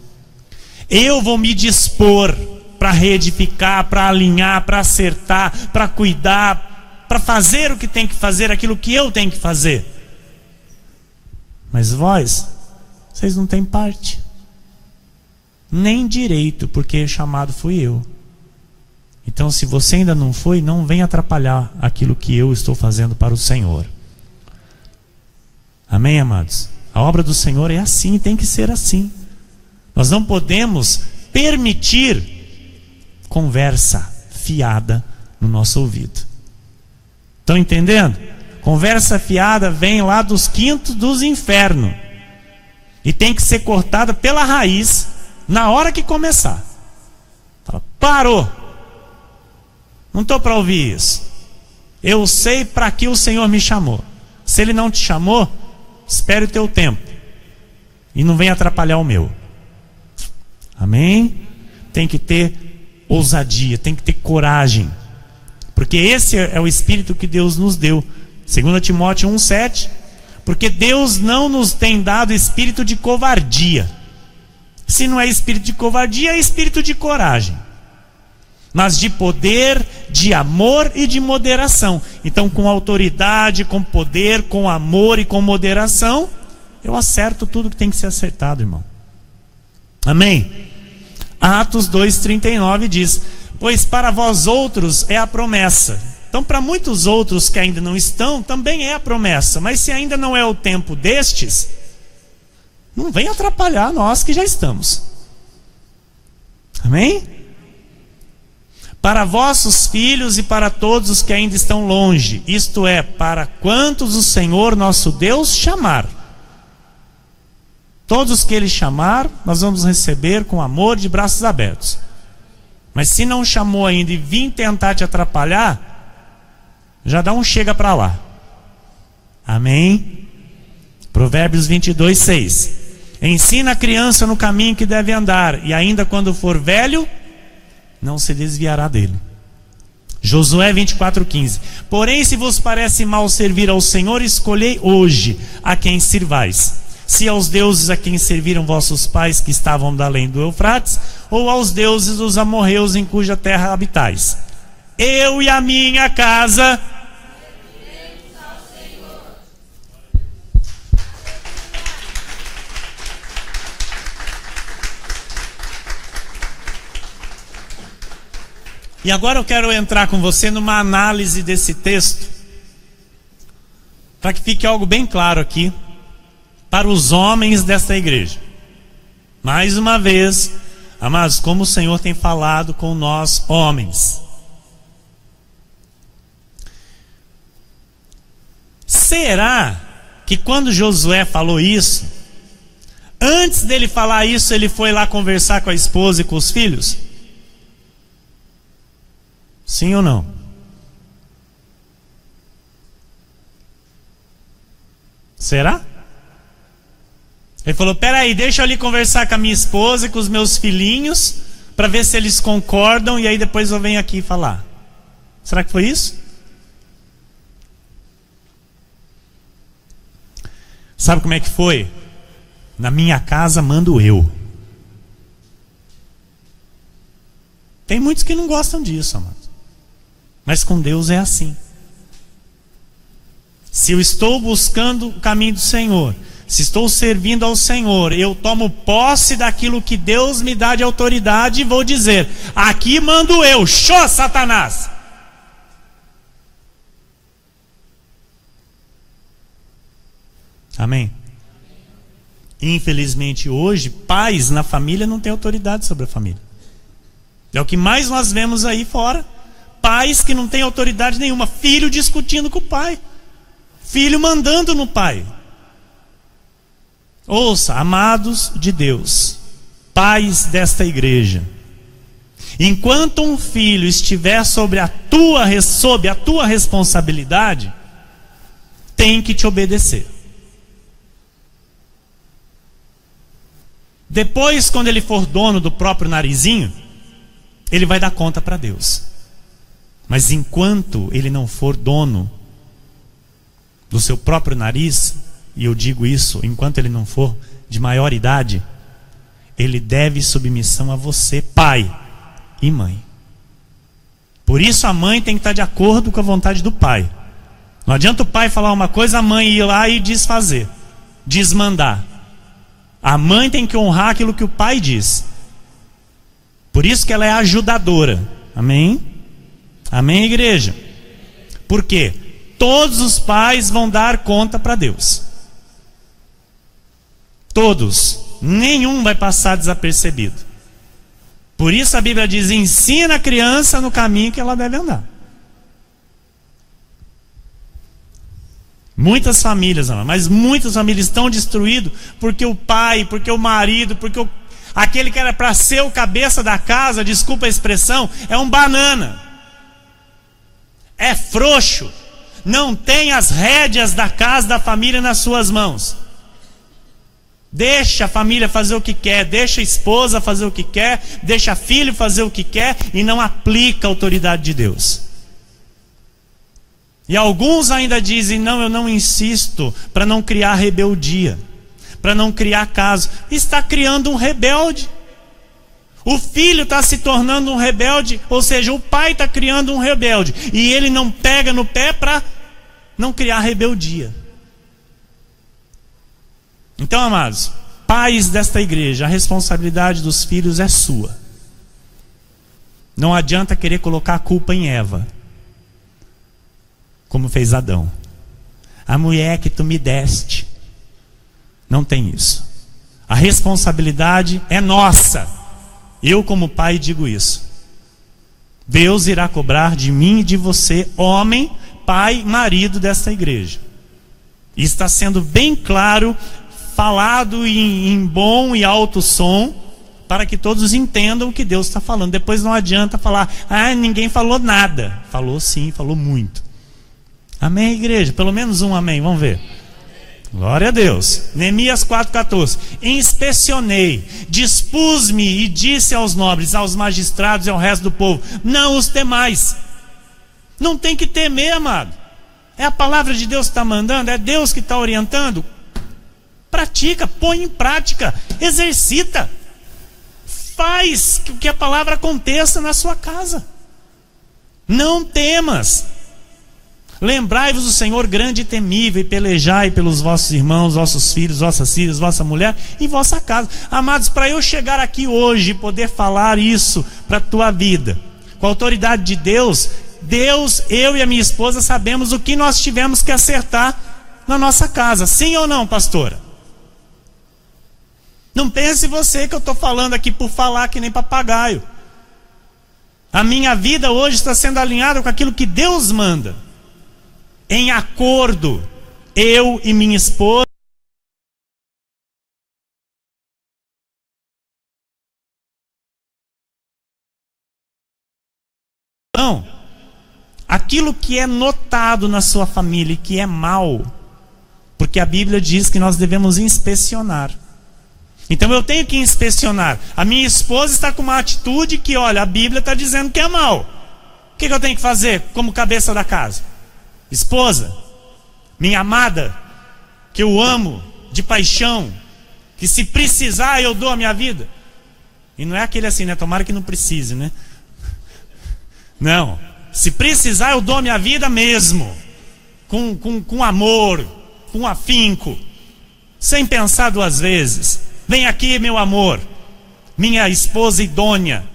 Eu vou me dispor para reedificar, para alinhar, para acertar, para cuidar, para fazer o que tem que fazer, aquilo que eu tenho que fazer. Mas vocês não têm parte, nem direito, porque chamado fui eu. Então, se você ainda não foi, não venha atrapalhar aquilo que eu estou fazendo para o Senhor. Amém, amados? A obra do Senhor é assim, tem que ser assim. Nós não podemos permitir conversa fiada no nosso ouvido. Estão entendendo? Conversa fiada vem lá dos quintos dos infernos e tem que ser cortada pela raiz na hora que começar. Fala, Parou. Não estou para ouvir isso. Eu sei para que o Senhor me chamou. Se Ele não te chamou, espere o teu tempo. E não venha atrapalhar o meu. Amém? Tem que ter ousadia, tem que ter coragem. Porque esse é o Espírito que Deus nos deu. 2 Timóteo 1,7. Porque Deus não nos tem dado espírito de covardia. Se não é espírito de covardia, é espírito de coragem. Mas de poder, de amor e de moderação. Então, com autoridade, com poder, com amor e com moderação, eu acerto tudo que tem que ser acertado, irmão. Amém? Atos 2,39 diz: pois para vós outros é a promessa. Então, para muitos outros que ainda não estão, também é a promessa. Mas se ainda não é o tempo destes, não vem atrapalhar nós que já estamos. Amém? Para vossos filhos e para todos os que ainda estão longe, isto é, para quantos o Senhor nosso Deus chamar. Todos os que Ele chamar, nós vamos receber com amor de braços abertos. Mas se não chamou ainda e vim tentar te atrapalhar, já dá um chega para lá. Amém? Provérbios 22:6. Ensina a criança no caminho que deve andar, e ainda quando for velho, não se desviará dele. Josué 24:15. Porém, se vos parece mal servir ao Senhor, escolhei hoje a quem sirvais. Se aos deuses a quem serviram vossos pais que estavam da além do Eufrates, ou aos deuses dos amorreus em cuja terra habitais. Eu e a minha casa serviremos ao Senhor. E agora eu quero entrar com você numa análise desse texto, para que fique algo bem claro aqui, para os homens desta igreja. Mais uma vez, amados, como o Senhor tem falado com nós homens. Será que quando Josué falou isso, antes dele falar isso, ele foi lá conversar com a esposa e com os filhos? Sim ou não? Será? Ele falou: peraí, deixa eu ali conversar com a minha esposa e com os meus filhinhos, para ver se eles concordam, e aí depois eu venho aqui falar. Será que foi isso? Sabe como é que foi? Na minha casa mando eu. Tem muitos que não gostam disso, amado. Mas com Deus é assim. Se eu estou buscando o caminho do Senhor, se estou servindo ao Senhor, eu tomo posse daquilo que Deus me dá de autoridade e vou dizer: aqui mando eu, show, Satanás! Amém? Infelizmente hoje, pais na família não têm autoridade sobre a família. É o que mais nós vemos aí fora. Pais que não têm autoridade nenhuma. Filho discutindo com o pai. Filho mandando no pai. Ouça, amados de Deus, pais desta igreja, enquanto um filho estiver sob a tua responsabilidade, tem que te obedecer. Depois, quando ele for dono do próprio narizinho, ele vai dar conta para Deus. Mas enquanto ele não for dono do seu próprio nariz, e eu digo isso, enquanto ele não for de maior idade, ele deve submissão a você, pai e mãe. Por isso a mãe tem que estar de acordo com a vontade do pai. Não adianta o pai falar uma coisa, a mãe ir lá e desfazer, desmandar. A mãe tem que honrar aquilo que o pai diz. Por isso que ela é ajudadora. Amém? Amém, igreja? Por quê? Todos os pais vão dar conta para Deus. Todos. Nenhum vai passar desapercebido. Por isso a Bíblia diz: ensina a criança no caminho que ela deve andar. Muitas famílias, mas muitas famílias estão destruídas porque o pai, porque o marido, porque Aquele que era para ser o cabeça da casa, desculpa a expressão, é um banana. É frouxo. Não tem as rédeas da casa, da família nas suas mãos. Deixa a família fazer o que quer, deixa a esposa fazer o que quer, deixa filho fazer o que quer e não aplica a autoridade de Deus. E alguns ainda dizem, não, eu não insisto, para não criar rebeldia, para não criar caso. Está criando um rebelde. O filho está se tornando um rebelde, ou seja, o pai está criando um rebelde. E ele não pega no pé para não criar rebeldia. Então, amados, pais desta igreja, a responsabilidade dos filhos é sua. Não adianta querer colocar a culpa em Eva, como fez Adão. A mulher que tu me deste. Não tem isso. A responsabilidade é nossa. Eu, como pai, digo isso. Deus irá cobrar de mim e de você, homem, pai, marido desta igreja. E está sendo bem claro, falado em bom e alto som, para que todos entendam o que Deus está falando. Depois não adianta falar, ninguém falou nada. Falou sim, falou muito. Amém, igreja? Pelo menos um amém, vamos ver. Glória a Deus. Neemias 4,14. Inspecionei, dispus-me e disse aos nobres, aos magistrados e ao resto do povo, não os temais. Não tem que temer, amado. É a palavra de Deus que está mandando, é Deus que está orientando. Pratica, põe em prática, exercita. Faz que a palavra aconteça na sua casa. Não temas. Lembrai-vos do Senhor grande e temível, e pelejai pelos vossos irmãos, vossos filhos, vossas filhas, vossa mulher e vossa casa. Amados, para eu chegar aqui hoje e poder falar isso para a tua vida, com a autoridade de Deus, eu e a minha esposa sabemos o que nós tivemos que acertar na nossa casa. Sim ou não, pastora? Não pense você que eu estou falando aqui por falar que nem papagaio. A minha vida hoje está sendo alinhada com aquilo que Deus manda. Em acordo, eu e minha esposa. Não. Aquilo que é notado na sua família e que é mal, porque a Bíblia diz que nós devemos inspecionar. Então eu tenho que inspecionar. A minha esposa está com uma atitude que, olha, a Bíblia está dizendo que é mal. O que eu tenho que fazer como cabeça da casa? Esposa, minha amada, que eu amo de paixão, que se precisar eu dou a minha vida. E não é aquele assim, né? Tomara que não precise, né? Não. Se precisar eu dou a minha vida mesmo. Com amor, com afinco, sem pensar duas vezes. Vem aqui, meu amor, minha esposa idônea,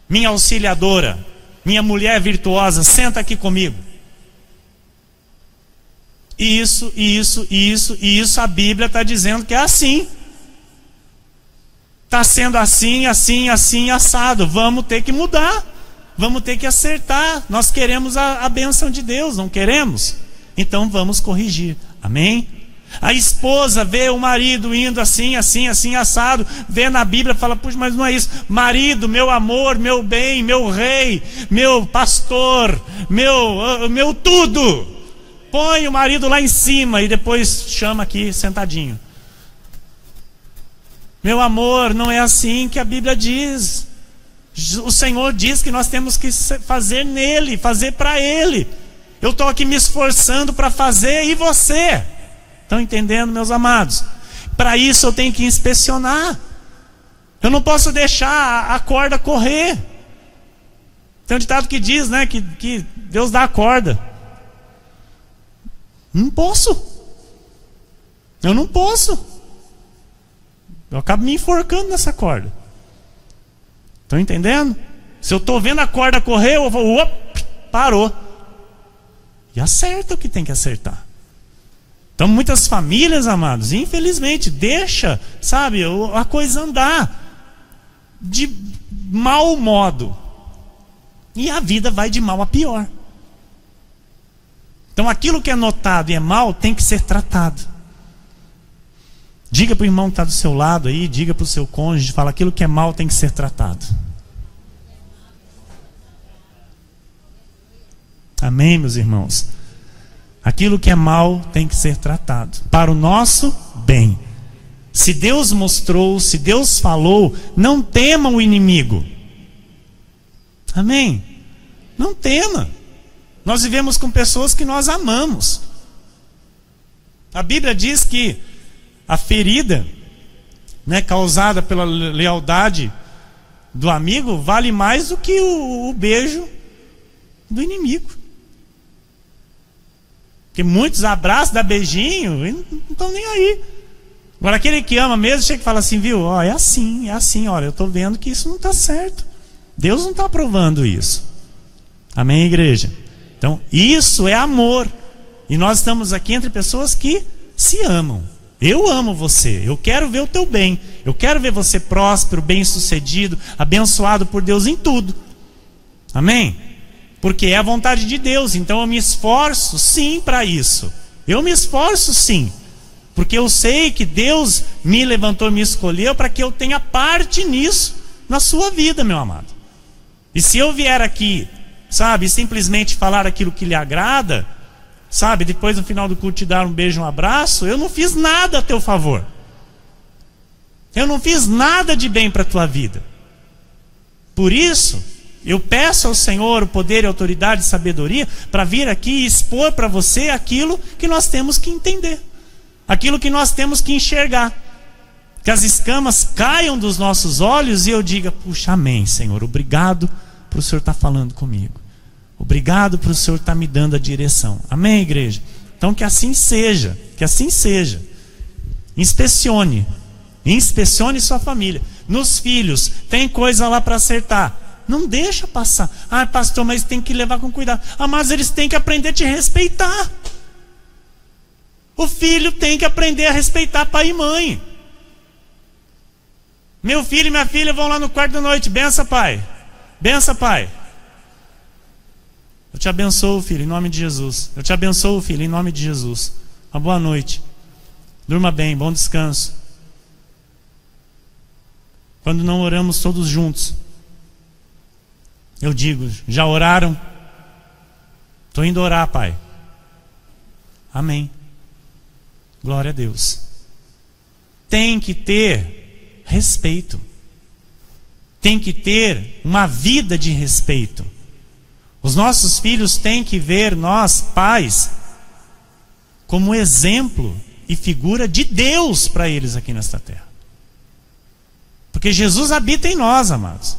minha auxiliadora, minha mulher virtuosa, senta aqui comigo. Isso, a Bíblia está dizendo que é assim. Está sendo assim, assado. Vamos ter que mudar. Vamos ter que acertar. Nós queremos a bênção de Deus, não queremos? Então vamos corrigir. Amém? A esposa vê o marido indo assim, assado. Vê na Bíblia e fala, puxa, mas não é isso. Marido, meu amor, meu bem, meu rei, meu pastor, meu tudo. Põe o marido lá em cima e depois chama aqui sentadinho. Meu amor, não é assim que a Bíblia diz. O Senhor diz que nós temos que fazer nele, fazer para Ele. Eu estou aqui me esforçando para fazer, e você? Estão entendendo, meus amados? Para isso eu tenho que inspecionar. Eu não posso deixar a corda correr. Tem um ditado que diz, né, que Deus dá a corda. Não posso. Eu não posso. Eu acabo me enforcando nessa corda. Estão entendendo? Se eu estou vendo a corda correr, eu vou, parou. E acerta o que tem que acertar. Então muitas famílias, amados, infelizmente, deixa, sabe, a coisa andar de mau modo. E a vida vai de mal a pior. Então aquilo que é notado e é mal tem que ser tratado. Diga para o irmão que está do seu lado aí, diga para o seu cônjuge, fala, aquilo que é mal tem que ser tratado. Amém, meus irmãos? Aquilo que é mal tem que ser tratado para o nosso bem. Se Deus mostrou, se Deus falou, não tema o inimigo. Amém? Não tema. Nós vivemos com pessoas que nós amamos. A Bíblia diz que a ferida, causada pela lealdade do amigo vale mais do que o beijo do inimigo. Porque muitos abraçam, dá beijinho e não estão nem aí. Agora aquele que ama mesmo chega e fala assim, viu? Ó, é assim, olha, eu estou vendo que isso não está certo. Deus não está aprovando isso. Amém, igreja? Então, isso é amor. E nós estamos aqui entre pessoas que se amam. Eu amo você, eu quero ver o teu bem. Eu quero ver você próspero, bem-sucedido, abençoado por Deus em tudo. Amém? Porque é a vontade de Deus. Então eu me esforço sim para isso. Eu me esforço sim. Porque eu sei que Deus me levantou, me escolheu para que eu tenha parte nisso na sua vida, meu amado. E se eu vier aqui, sabe, simplesmente falar aquilo que lhe agrada, sabe, depois no final do culto te dar um beijo, um abraço, eu não fiz nada a teu favor. Eu não fiz nada de bem para a tua vida. Por isso, eu peço ao Senhor o poder e autoridade e sabedoria para vir aqui e expor para você aquilo que nós temos que entender. Aquilo que nós temos que enxergar. Que as escamas caiam dos nossos olhos e eu diga, puxa, amém, Senhor, obrigado por o Senhor estar falando comigo. Obrigado por o Senhor estar me dando a direção. Amém, igreja? Então que assim seja, que assim seja. Inspecione sua família. Nos filhos, tem coisa lá para acertar. Não deixa passar. Ah, pastor, mas tem que levar com cuidado. Ah, mas eles têm que aprender a te respeitar. O filho tem que aprender a respeitar pai e mãe. Meu filho e minha filha vão lá no quarto da noite. Bença, pai. Bença, pai. Eu te abençoo, filho, em nome de Jesus. Eu te abençoo, filho, em nome de Jesus. Uma boa noite. Durma bem, bom descanso. Quando não oramos todos juntos, eu digo, já oraram? Estou indo orar, pai. Amém. Glória a Deus. Tem que ter respeito. Tem que ter uma vida de respeito. Os nossos filhos têm que ver nós, pais, como exemplo e figura de Deus para eles aqui nesta terra. Porque Jesus habita em nós, amados.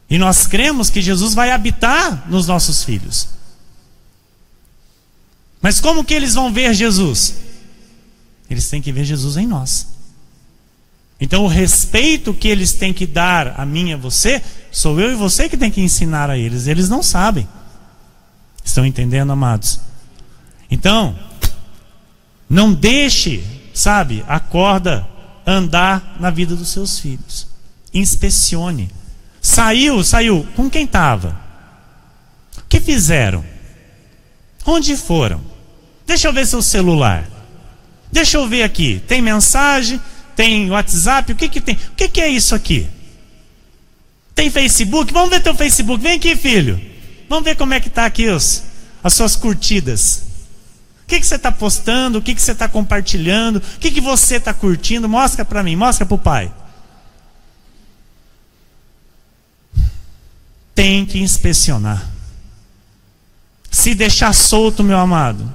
E nós cremos que Jesus vai habitar nos nossos filhos. Mas como que eles vão ver Jesus? Eles têm que ver Jesus em nós. Então o respeito que eles têm que dar a mim e a você, sou eu e você que tem que ensinar a eles. Eles não sabem. Estão entendendo, amados? Então, não deixe, sabe, a corda andar na vida dos seus filhos. Inspecione. Saiu. Com quem estava? O que fizeram? Onde foram? Deixa eu ver seu celular. Deixa eu ver aqui. Tem mensagem? Tem WhatsApp? O que tem? O que é isso aqui? Tem Facebook? Vamos ver teu Facebook. Vem aqui, filho. Vamos ver como é que está aqui as suas curtidas. O que você está postando? O que você está compartilhando? O que você está curtindo? Mostra para mim. Mostra para o pai. Tem que inspecionar. Se deixar solto, meu amado,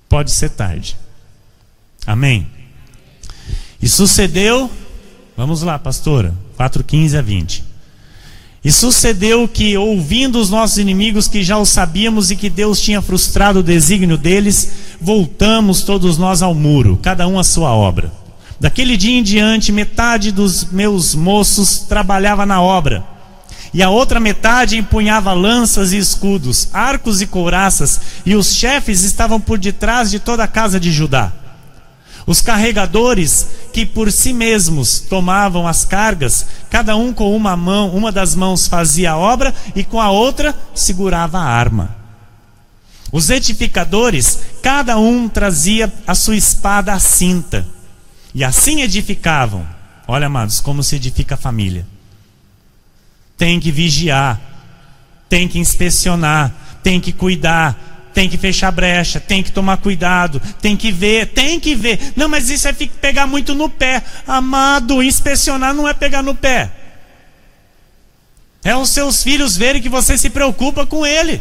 pode ser tarde. Amém? E sucedeu, vamos lá, pastora, 4:15 a 20. E sucedeu que, ouvindo os nossos inimigos que já o sabíamos e que Deus tinha frustrado o desígnio deles, voltamos todos nós ao muro, cada um a sua obra. Daquele dia em diante, metade dos meus moços trabalhava na obra, e a outra metade empunhava lanças e escudos, arcos e couraças, e os chefes estavam por detrás de toda a casa de Judá. Os carregadores, que por si mesmos tomavam as cargas, cada um com uma das mãos fazia a obra e com a outra segurava a arma. Os edificadores, cada um trazia a sua espada à cinta, e assim edificavam. Olha, amados, como se edifica a família. Tem que vigiar, tem que inspecionar, tem que cuidar, tem que fechar brecha, tem que tomar cuidado, tem que ver. Não, mas isso é pegar muito no pé. Amado, inspecionar não é pegar no pé. É os seus filhos verem que você se preocupa com ele.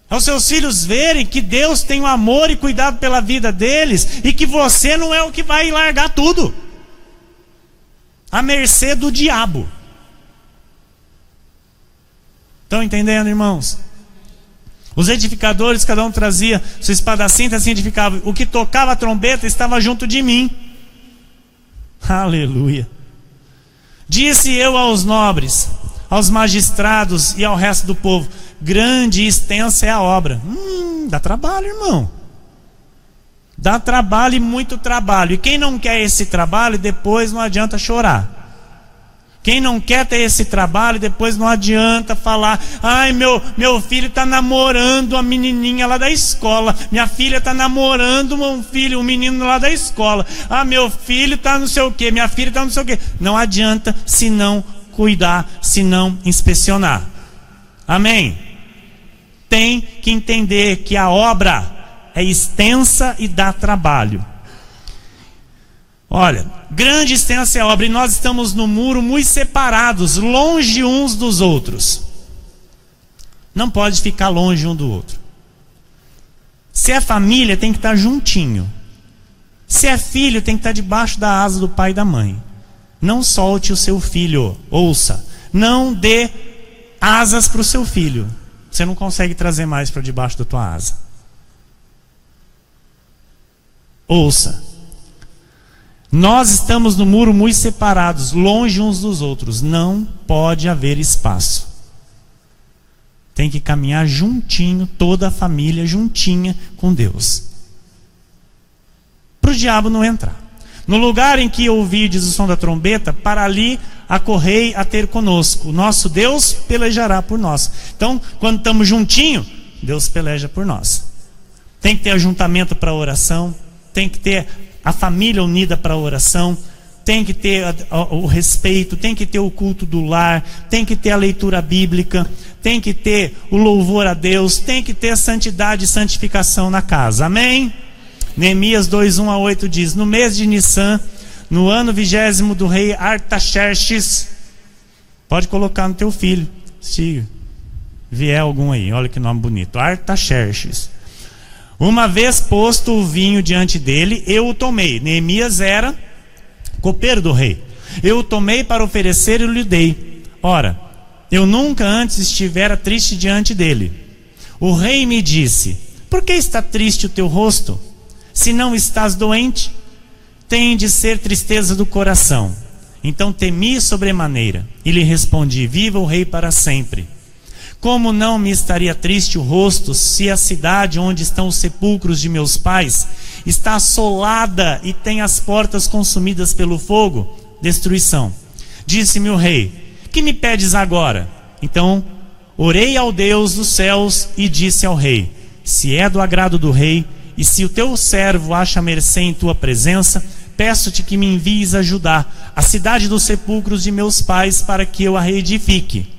É os seus filhos verem que Deus tem o amor e cuidado pela vida deles, e que você não é o que vai largar tudo à mercê do diabo. Estão entendendo, irmãos? Os edificadores, cada um trazia sua espada à cinta, assim edificava. O que tocava a trombeta estava junto de mim. Aleluia. Disse eu aos nobres, aos magistrados e ao resto do povo: grande e extensa é a obra. Dá trabalho, irmão. Dá trabalho e muito trabalho. E quem não quer esse trabalho, depois não adianta chorar. Quem não quer ter esse trabalho, depois não adianta falar: ai, meu filho está namorando a menininha lá da escola. Minha filha está namorando um menino lá da escola. Ah, meu filho está não sei o quê. Minha filha está não sei o quê. Não adianta se não cuidar, se não inspecionar. Amém? Tem que entender que a obra é extensa e dá trabalho. Olha, grande e extensa é a obra, e nós estamos no muro muito separados, longe uns dos outros. Não pode ficar longe um do outro. Se é família, tem que estar juntinho. Se é filho, tem que estar debaixo da asa do pai e da mãe. Não solte o seu filho, ouça. Não dê asas para o seu filho. Você não consegue trazer mais para debaixo da tua asa. Ouça. Nós estamos no muro muito separados, longe uns dos outros. Não pode haver espaço. Tem que caminhar juntinho, toda a família juntinha com Deus, para o diabo não entrar. No lugar em que ouvides o som da trombeta, para ali acorrei a ter conosco. O nosso Deus pelejará por nós. Então, quando estamos juntinho, Deus peleja por nós. Tem que ter ajuntamento para a oração, tem que ter a família unida para a oração, tem que ter o respeito, tem que ter o culto do lar, tem que ter a leitura bíblica, tem que ter o louvor a Deus, tem que ter a santidade e santificação na casa. Amém? Neemias 2:1-8 diz: no mês de Nissan, no ano 20º do rei Artaxerxes, pode colocar no teu filho, se vier algum aí, olha que nome bonito, Artaxerxes. Uma vez posto o vinho diante dele, eu o tomei. Neemias era copeiro do rei. Eu o tomei para oferecer e lhe dei. Ora, eu nunca antes estivera triste diante dele. O rei me disse: por que está triste o teu rosto? Se não estás doente, tem de ser tristeza do coração. Então temi sobremaneira e lhe respondi: viva o rei para sempre. Como não me estaria triste o rosto, se a cidade onde estão os sepulcros de meus pais está assolada e tem as portas consumidas pelo fogo? Destruição. Disse-me o rei: que me pedes agora? Então orei ao Deus dos céus e disse ao rei: se é do agrado do rei, e se o teu servo acha mercê em tua presença, peço-te que me envies ajudar a cidade dos sepulcros de meus pais, para que eu a reedifique.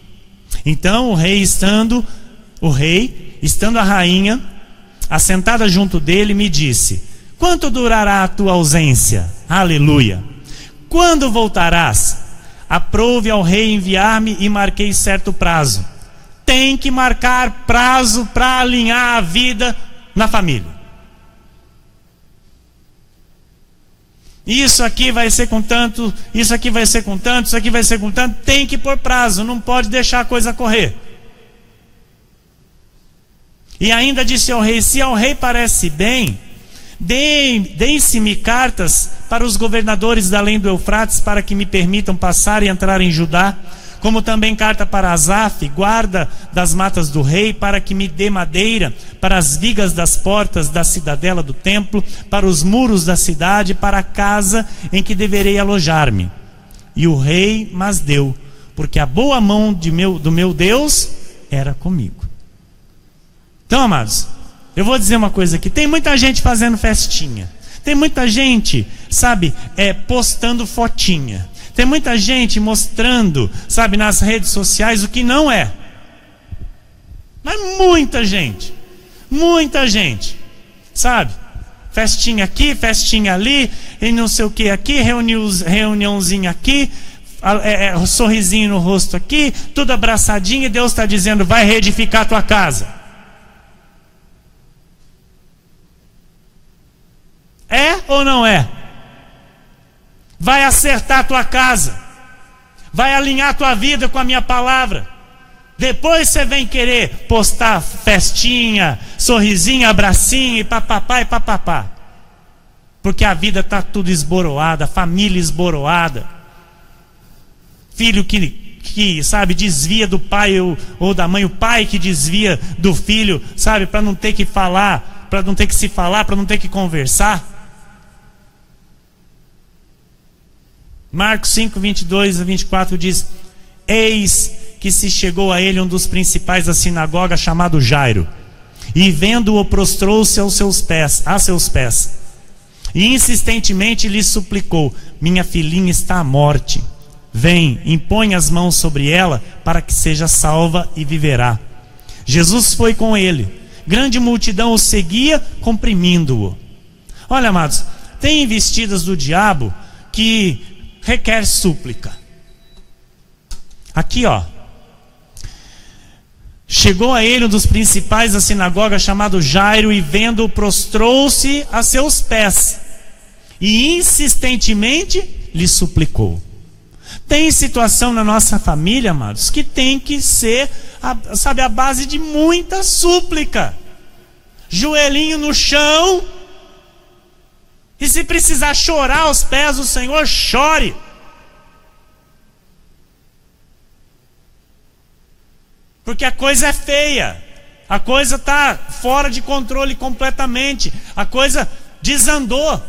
Então o rei, estando a rainha assentada junto dele, me disse: quanto durará a tua ausência? Aleluia! Quando voltarás? Aprouve ao rei enviar-me, e marquei certo prazo. Tem que marcar prazo para alinhar a vida na família. Isso aqui vai ser com tanto, isso aqui vai ser com tanto, isso aqui vai ser com tanto. Tem que pôr prazo, não pode deixar a coisa correr. E ainda disse ao rei: se ao rei parece bem, deem-se-me cartas para os governadores da além do Eufrates, para que me permitam passar e entrar em Judá, como também carta para Asaf, guarda das matas do rei, para que me dê madeira para as vigas das portas da cidadela do templo, para os muros da cidade, para a casa em que deverei alojar-me. E o rei mas deu, porque a boa mão do meu Deus era comigo. Então, amados, eu vou dizer uma coisa aqui. Tem muita gente fazendo festinha. Tem muita gente, sabe, postando fotinha. Tem muita gente mostrando, sabe, nas redes sociais o que não é. Mas muita gente, sabe? Festinha aqui, festinha ali, e não sei o que aqui, reuniãozinha aqui, sorrisinho no rosto aqui, tudo abraçadinho, e Deus está dizendo: vai reedificar a tua casa. É ou não é? Vai acertar a tua casa, vai alinhar a tua vida com a minha palavra. Depois você vem querer postar festinha, sorrisinho, abracinho e papapá e papapá. Porque a vida está tudo esboroada, a família esboroada. Filho que sabe, desvia do pai ou da mãe, o pai que desvia do filho, sabe, para não ter que falar, para não ter que se falar, para não ter que conversar. Marcos 5, 22 a 24 diz: eis que se chegou a ele um dos principais da sinagoga, chamado Jairo, e vendo-o prostrou-se a seus pés, e insistentemente lhe suplicou: minha filhinha está à morte, vem, impõe as mãos sobre ela, para que seja salva e viverá. Jesus foi com ele, grande multidão o seguia, comprimindo-o. Olha, amados, tem investidas do diabo que requer súplica. Aqui, ó. Chegou a ele um dos principais da sinagoga, chamado Jairo, e vendo-o prostrou-se a seus pés e insistentemente lhe suplicou. Tem situação na nossa família, amados, que tem que ser, sabe, a base de muita súplica. Joelhinho no chão. E se precisar chorar aos pés do Senhor, chore. Porque a coisa é feia. A coisa está fora de controle completamente. A coisa desandou.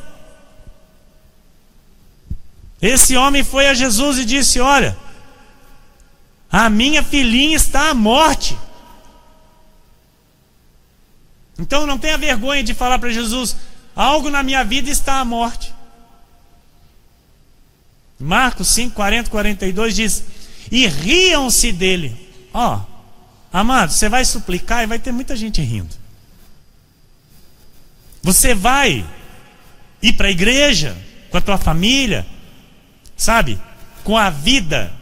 Esse homem foi a Jesus e disse: olha, a minha filhinha está à morte. Então não tenha vergonha de falar para Jesus: algo na minha vida está à morte. Marcos 5, 40, 42 diz: e riam-se dele. Ó, amado, você vai suplicar e vai ter muita gente rindo. Você vai ir para a igreja com a tua família, sabe, com a vida,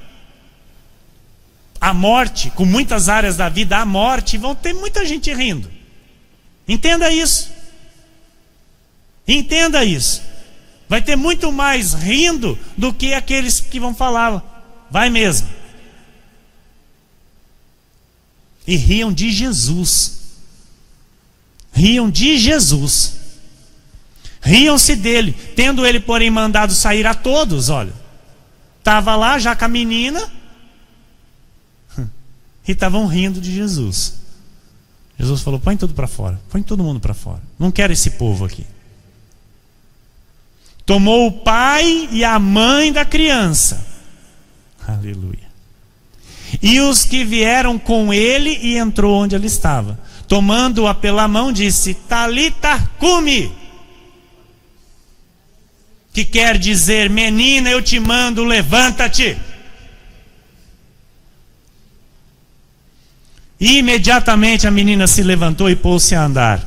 a morte, com muitas áreas da vida, a morte, e vão ter muita gente rindo. Entenda isso. Entenda isso. Vai ter muito mais rindo do que aqueles que vão falar. Vai mesmo. E riam de Jesus. Riam de Jesus. Riam-se dele, tendo ele, porém, mandado sair a todos. Olha, estava lá já com a menina e estavam rindo de Jesus. Jesus falou: põe tudo para fora, põe todo mundo para fora. Não quero esse povo aqui. Tomou o pai e a mãe da criança, aleluia, e os que vieram com ele, e entrou onde ele estava. Tomando-a pela mão, disse: Talita cumi, que quer dizer: menina, eu te mando, levanta-te. E imediatamente a menina se levantou e pôs-se a andar,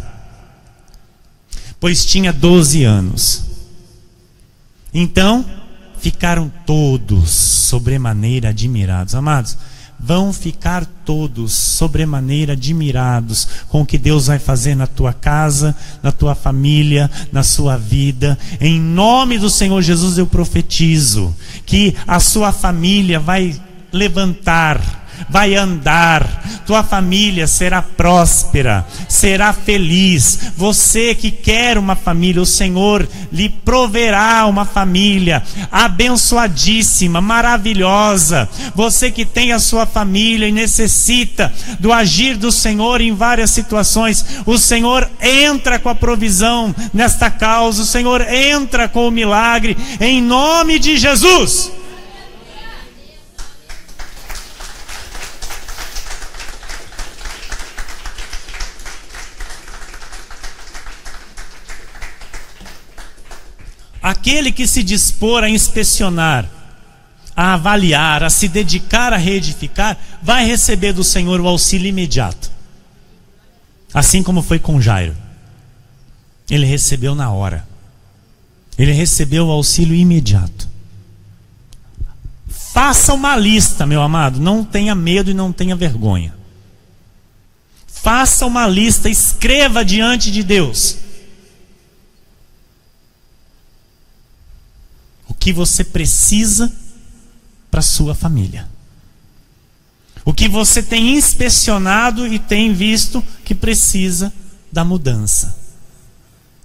pois tinha 12 anos. Então ficaram todos sobremaneira admirados. Amados, vão ficar todos sobremaneira admirados com o que Deus vai fazer na tua casa, na tua família, na sua vida. Em nome do Senhor Jesus eu profetizo que a sua família vai levantar, vai andar, tua família será próspera, será feliz. Você que quer uma família, o Senhor lhe proverá uma família abençoadíssima, maravilhosa. Você que tem a sua família e necessita do agir do Senhor em várias situações, o Senhor entra com a provisão nesta causa, o Senhor entra com o milagre, em nome de Jesus. aquele que se dispor a inspecionar, a avaliar, a se dedicar a reedificar, vai receber do Senhor o auxílio imediato. Assim como foi com Jairo. Ele recebeu na hora. Ele recebeu o auxílio imediato. Faça uma lista, meu amado. Não tenha medo e não tenha vergonha. Faça uma lista, escreva diante de Deus o que você precisa para sua família. O que você tem inspecionado e tem visto que precisa da mudança.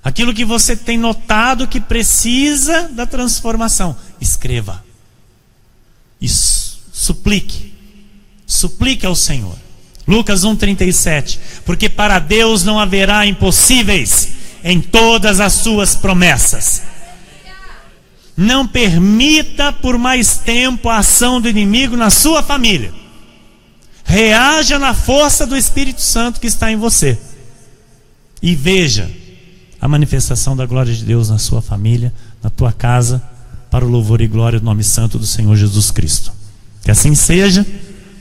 Aquilo que você tem notado que precisa da transformação. Escreva. Isso. Suplique. Suplique ao Senhor. Lucas 1,37. Porque para Deus não haverá impossíveis em todas as suas promessas. Não permita por mais tempo a ação do inimigo na sua família. Reaja na força do Espírito Santo que está em você. E veja a manifestação da glória de Deus na sua família, na tua casa, para o louvor e glória do nome santo do Senhor Jesus Cristo. Que assim seja,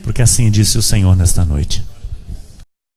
porque assim disse o Senhor nesta noite.